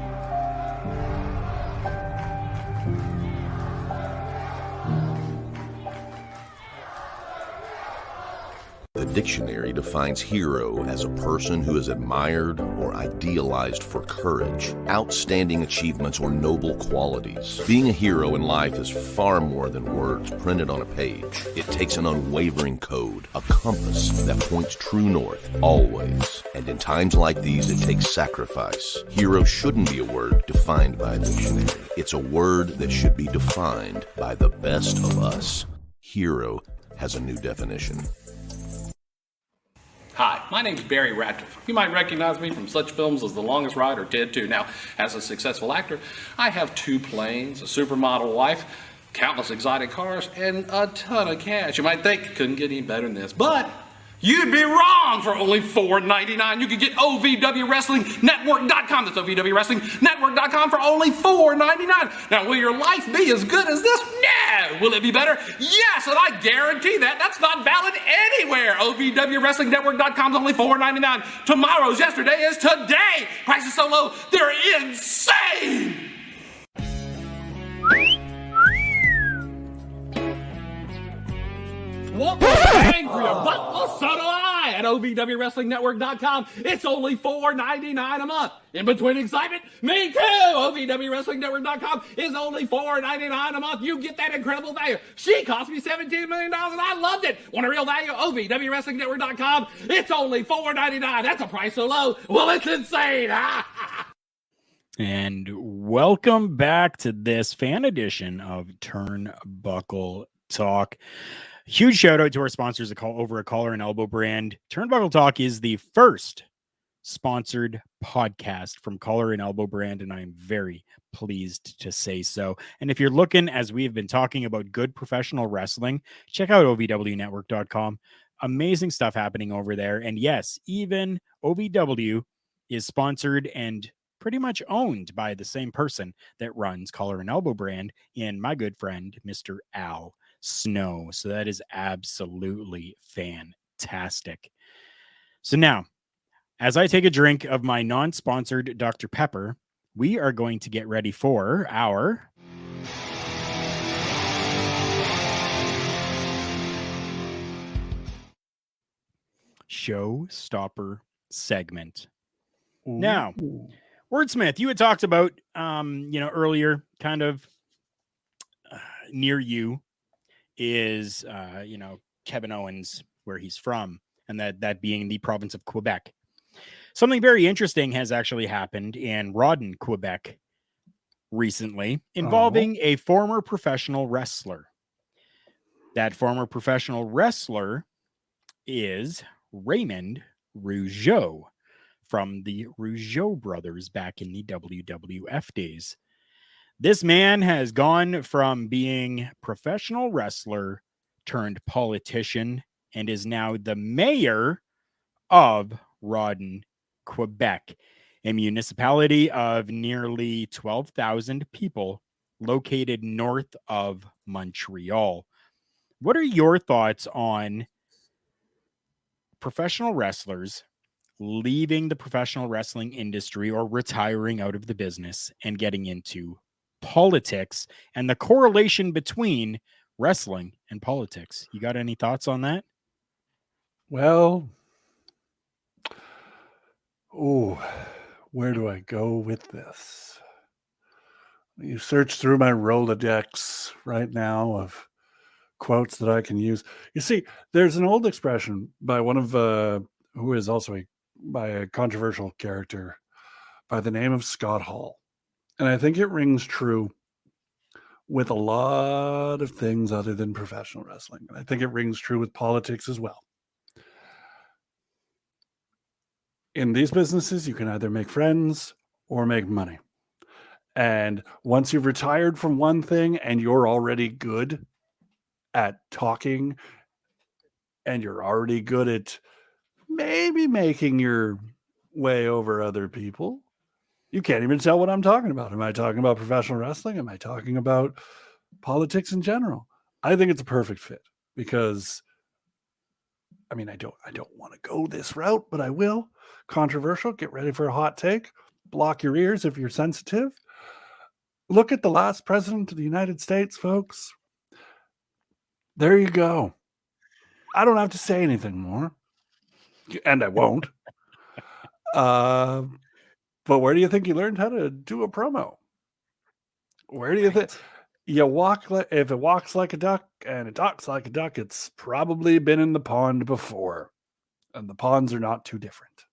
The dictionary defines hero as a person who is admired or idealized for courage, outstanding achievements, or noble qualities. Being a hero in life is far more than words printed on a page. It takes an unwavering code, a compass that points true north, always. And in times like these, it takes sacrifice. Hero shouldn't be a word defined by a dictionary. It's a word that should be defined by the best of us. Hero has a new definition. Hi, my name is Barry Ratcliffe. You might recognize me from such films as The Longest Ride or Ted 2. Now, as a successful actor, I have 2 planes, a supermodel wife, countless exotic cars, and a ton of cash. You might think it couldn't get any better than this, but you'd be wrong. For only $4.99, you could get OVWWrestlingNetwork.com. That's OVWWrestlingNetwork.com for only $4.99. Now, will your life be as good as this? No. Will it be better? Yes, and I guarantee that. That's not valid anywhere. OVWWrestlingNetwork.com is only $4.99. Tomorrow's yesterday is today. Prices so low, they're insane. Want more bang for your buck? Well, so do I at OVWWrestlingNetwork.com. It's only $4.99 a month. In between excitement, me too. OVWWrestlingNetwork.com is only $4.99 a month. You get that incredible value. She cost me $17 million and I loved it. Want a real value? OVWWrestlingNetwork.com. It's only $4.99. That's a price so low. Well, it's insane. And welcome back to this fan edition of Turnbuckle Talk. Huge shout out to our sponsors over at Collar and Elbow brand. Turnbuckle Talk is the first sponsored podcast from Collar and Elbow brand, and I am very pleased to say so. And if you're looking, as we have been talking about good professional wrestling, check out OVWnetwork.com. Amazing stuff happening over there. And yes, even OVW is sponsored and pretty much owned by the same person that runs Collar and Elbow brand and my good friend, Mr. Al Snow. So that is absolutely fantastic. So now, as I take a drink of my non-sponsored Dr. Pepper, we are going to get ready for our showstopper segment. Ooh. Now, Wordsmith, you had talked about earlier, kind of near you is Kevin Owens, where he's from, and that being the province of Quebec. Something very interesting has actually happened in Rawdon, Quebec recently, involving a former professional wrestler. That former professional wrestler is Raymond Rougeau from the Rougeau brothers back in the WWF days. This man has gone from being professional wrestler turned politician and is now the mayor of Rawdon, Quebec, a municipality of nearly 12,000 people located north of Montreal. What are your thoughts on professional wrestlers leaving the professional wrestling industry or retiring out of the business and getting into politics and the correlation between wrestling and politics? You got any thoughts on that? Well, where do I go with this? You search through my Rolodex right now of quotes that I can use. You see, there's an old expression by one of who is also by a controversial character, by the name of Scott Hall. And I think it rings true with a lot of things other than professional wrestling. And I think it rings true with politics as well. In these businesses, you can either make friends or make money. And once you've retired from one thing and you're already good at talking and you're already good at maybe making your way over other people, you can't even tell what I'm talking about. Am I talking about professional wrestling? Am I talking about politics in general? I think it's a perfect fit because, I mean, I don't want to go this route, but I will. Controversial. Get ready for a hot take. Block your ears if you're sensitive. Look at the last president of the United States, folks. There you go. I don't have to say anything more, and I won't. But where do you think you learned how to do a promo? Where do you think you walk? If it walks like a duck and it talks like a duck, it's probably been in the pond before, and the ponds are not too different.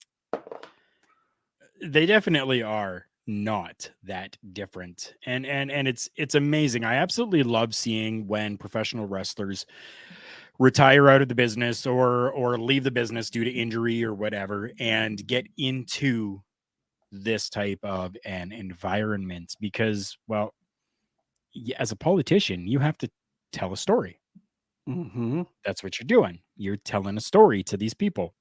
They definitely are not that different, and it's amazing. I absolutely love seeing when professional wrestlers retire out of the business or leave the business due to injury or whatever and get into this type of an environment because, well, as a politician, you have to tell a story. Mm-hmm. That's what you're doing. You're telling a story to these people.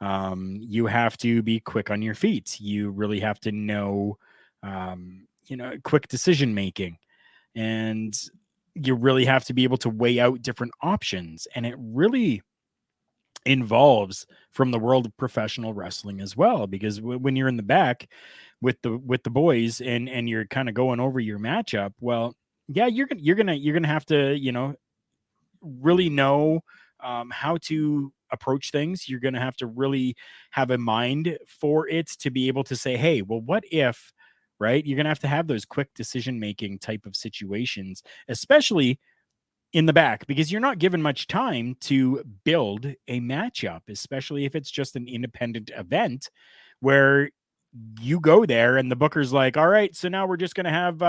You have to be quick on your feet. You really have to know, quick decision making, and you really have to be able to weigh out different options. And it really involves from the world of professional wrestling as well, because when you're in the back with the boys and you're kind of going over your matchup, well, yeah, you're gonna have to really know how to approach things. You're gonna have to really have a mind for it to be able to say, hey, well, what if, right? You're gonna have those quick decision making type of situations, especially in the back, because you're not given much time to build a matchup, especially if it's just an independent event where you go there and the booker's like, all right, so now we're just going to have,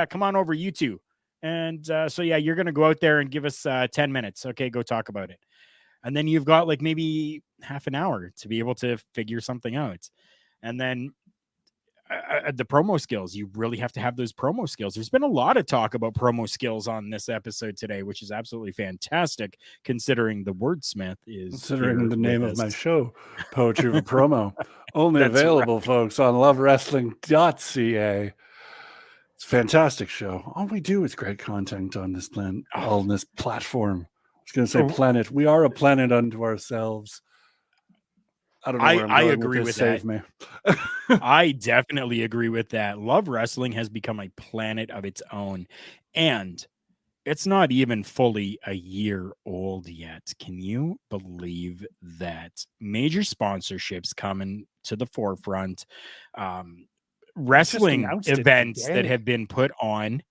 come on over, you two. And you're going to go out there and give us 10 minutes. Okay, go talk about it. And then you've got like maybe half an hour to be able to figure something out. And then the promo skills, you really have to have those promo skills. There's been a lot of talk about promo skills on this episode today, which is absolutely fantastic considering the wordsmith is considering the name of my show, Poetry of a Promo. Only available, right, folks, on lovewrestling.ca. It's a fantastic show. All we do is great content on this on this platform. I was going to say planet. We are a planet unto ourselves. I don't know where I agree with that. Save me. I definitely agree with that. Love Wrestling has become a planet of its own, and it's not even fully a year old yet. Can you believe that? Major sponsorships coming to the forefront, wrestling events that have been put on,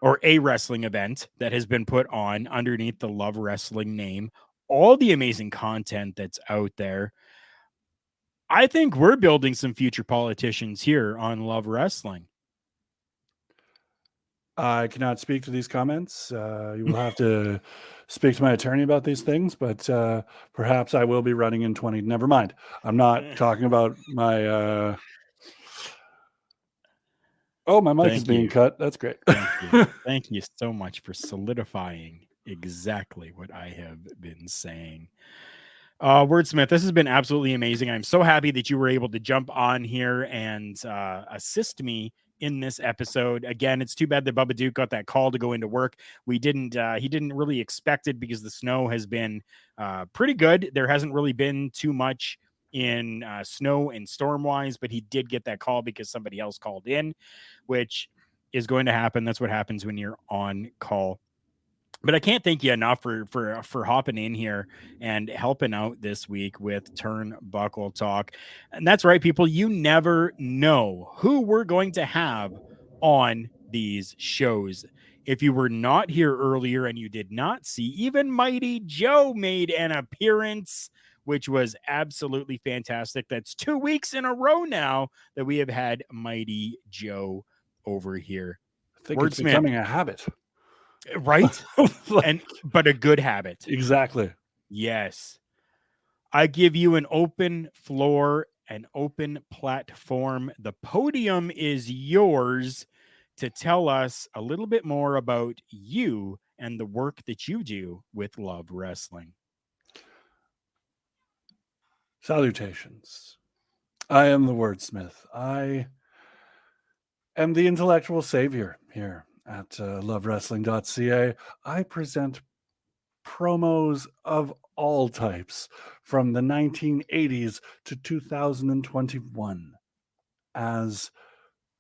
or a wrestling event that has been put on underneath the Love Wrestling name, all the amazing content that's out there. I think we're building some future politicians here on Love Wrestling. I cannot speak to these comments. You will have to speak to my attorney about these things, but perhaps I will be running in 20. Never mind. I'm not talking about my... Oh, my mic is being cut. That's great. Thank you. Thank you so much for solidifying exactly what I have been saying. Wordsmith, this has been absolutely amazing. I'm so happy that you were able to jump on here and assist me in this episode. Again, it's too bad that Bubba Duke got that call to go into work. He didn't really expect it because the snow has been pretty good. There hasn't really been too much in snow and storm wise, but he did get that call because somebody else called in, which is going to happen. That's what happens when you're on call. But I can't thank you enough for hopping in here and helping out this week with Turnbuckle Talk. And that's right, people. You never know who we're going to have on these shows. If you were not here earlier and you did not see, even Mighty Joe made an appearance which was absolutely fantastic. That's 2 weeks in a row now that we have had Mighty Joe over here. I think it's becoming a habit. Right? But a good habit. Exactly. Yes. I give you an open floor, an open platform. The podium is yours to tell us a little bit more about you and the work that you do with Love Wrestling. Salutations. I am the wordsmith. I am the intellectual savior here at lovewrestling.ca. I present promos of all types from the 1980s to 2021 as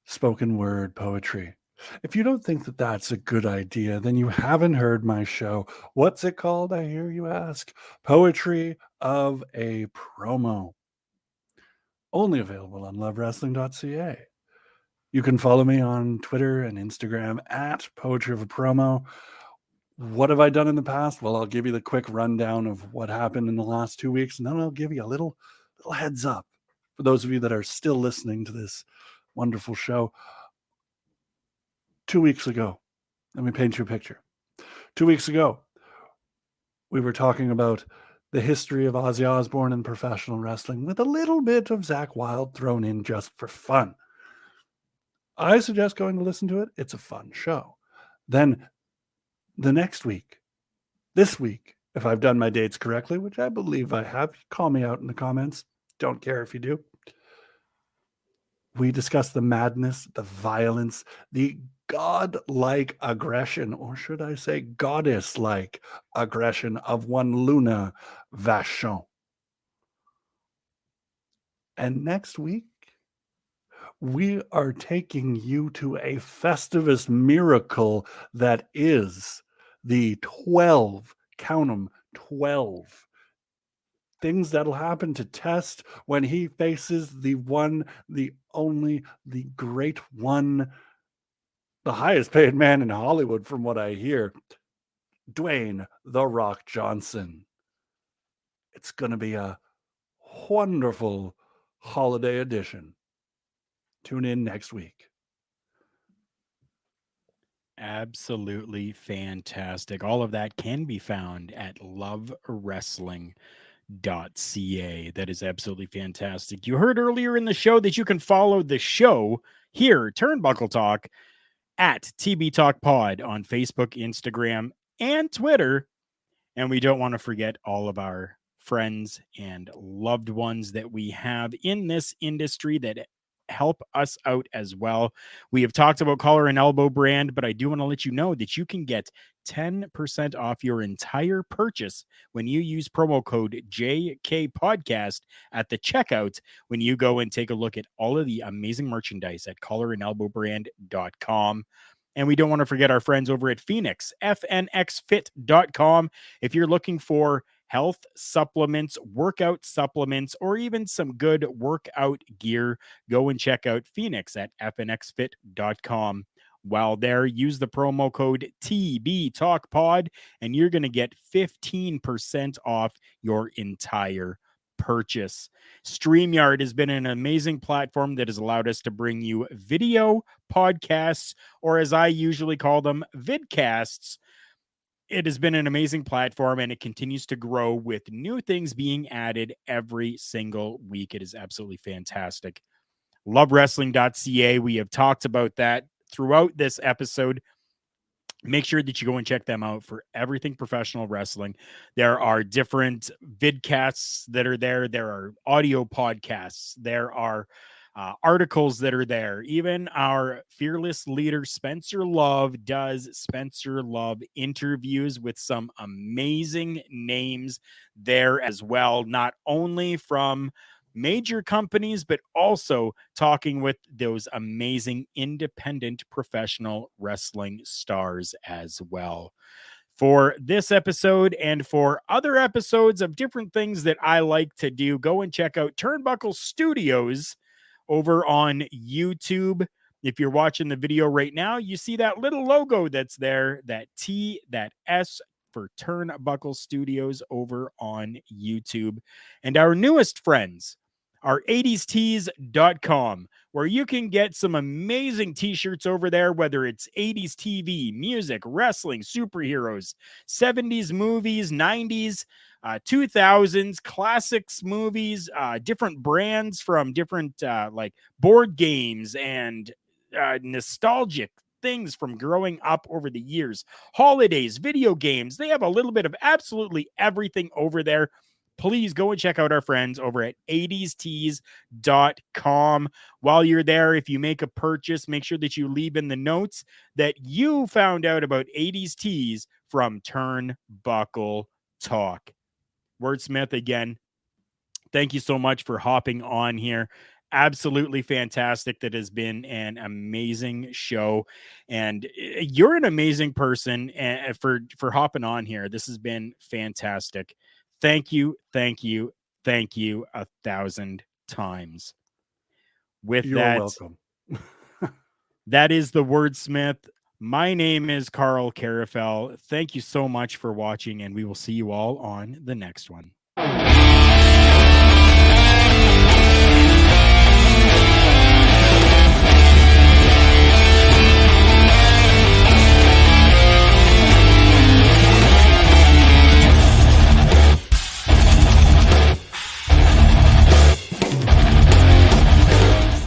spoken word poetry. If you don't think that that's a good idea, then you haven't heard my show. What's it called, I hear you ask? Poetry of a Promo. Only available on lovewrestling.ca. You can follow me on Twitter and Instagram at Poetry of a Promo. What have I done in the past? Well, I'll give you the quick rundown of what happened in the last 2 weeks, and then I'll give you a little heads up for those of you that are still listening to this wonderful show. 2 weeks ago, let me paint you a picture. 2 weeks ago, we were talking about the history of Ozzy Osbourne in professional wrestling with a little bit of Zakk Wylde thrown in just for fun. I suggest going to listen to it. It's a fun show. Then the next week, this week, if I've done my dates correctly, which I believe I have, call me out in the comments. Don't care if you do. We discuss the madness, the violence, the godlike aggression, or should I say goddess-like aggression of one Luna Vachon. And next week, we are taking you to a Festivus miracle that is the 12, count 'em, 12 things that'll happen to Test when he faces the one, the only, the great one, the highest paid man in Hollywood, from what I hear, Dwayne "The Rock" Johnson. It's going to be a wonderful holiday edition. Tune in next week. Absolutely fantastic. All of that can be found at lovewrestling.ca. That is absolutely fantastic. You heard earlier in the show that you can follow the show here, Turnbuckle Talk, at TB Talk Pod on Facebook, Instagram, and Twitter. And we don't want to forget all of our friends and loved ones that we have in this industry that help us out as well. We have talked about Collar and Elbow brand, but I do want to let you know that you can get 10% off your entire purchase when you use promo code JK Podcast at the checkout when you go and take a look at all of the amazing merchandise at collarandelbowbrand.com. And we don't want to forget our friends over at Phoenix, fnxfit.com. If you're looking for health supplements, workout supplements, or even some good workout gear, go and check out Phoenix at fnxfit.com. While there, use the promo code TBTalkPod, and you're going to get 15% off your entire purchase. StreamYard has been an amazing platform that has allowed us to bring you video podcasts, or as I usually call them, vidcasts. It has been an amazing platform, and it continues to grow with new things being added every single week. It is absolutely fantastic. LoveWrestling.ca. We have talked about that throughout this episode. Make sure that you go and check them out for everything professional wrestling. There are different vidcasts that are there. There are audio podcasts. There are articles that are there. Even our fearless leader, Spencer Love, does Spencer Love interviews with some amazing names there as well. Not only from major companies, but also talking with those amazing independent professional wrestling stars as well. For this episode and for other episodes of different things that I like to do, go and check out Turnbuckle Studios over on YouTube. If you're watching the video right now, you see that little logo that's there, that T, that S for Turnbuckle Studios over on YouTube. And our newest friends are 80stees.com, where you can get some amazing t-shirts over there, whether it's 80s TV, music, wrestling, superheroes, 70s movies, 90s, 2000s, classics movies, different brands from different like board games and nostalgic things from growing up over the years, holidays, video games. They have a little bit of absolutely everything over there. Please go and check out our friends over at 80stees.com. While you're there, if you make a purchase, make sure that you leave in the notes that you found out about 80s Tees from Turnbuckle Talk. Wordsmith, again, thank you so much for hopping on here. Absolutely fantastic. That has been an amazing show, and you're an amazing person for hopping on here. This has been fantastic. Thank you, thank you, thank you 1,000 times. With You're that, welcome. that is the Wordsmith. My name is Karl Karufel. Thank you so much for watching, and we will see you all on the next one.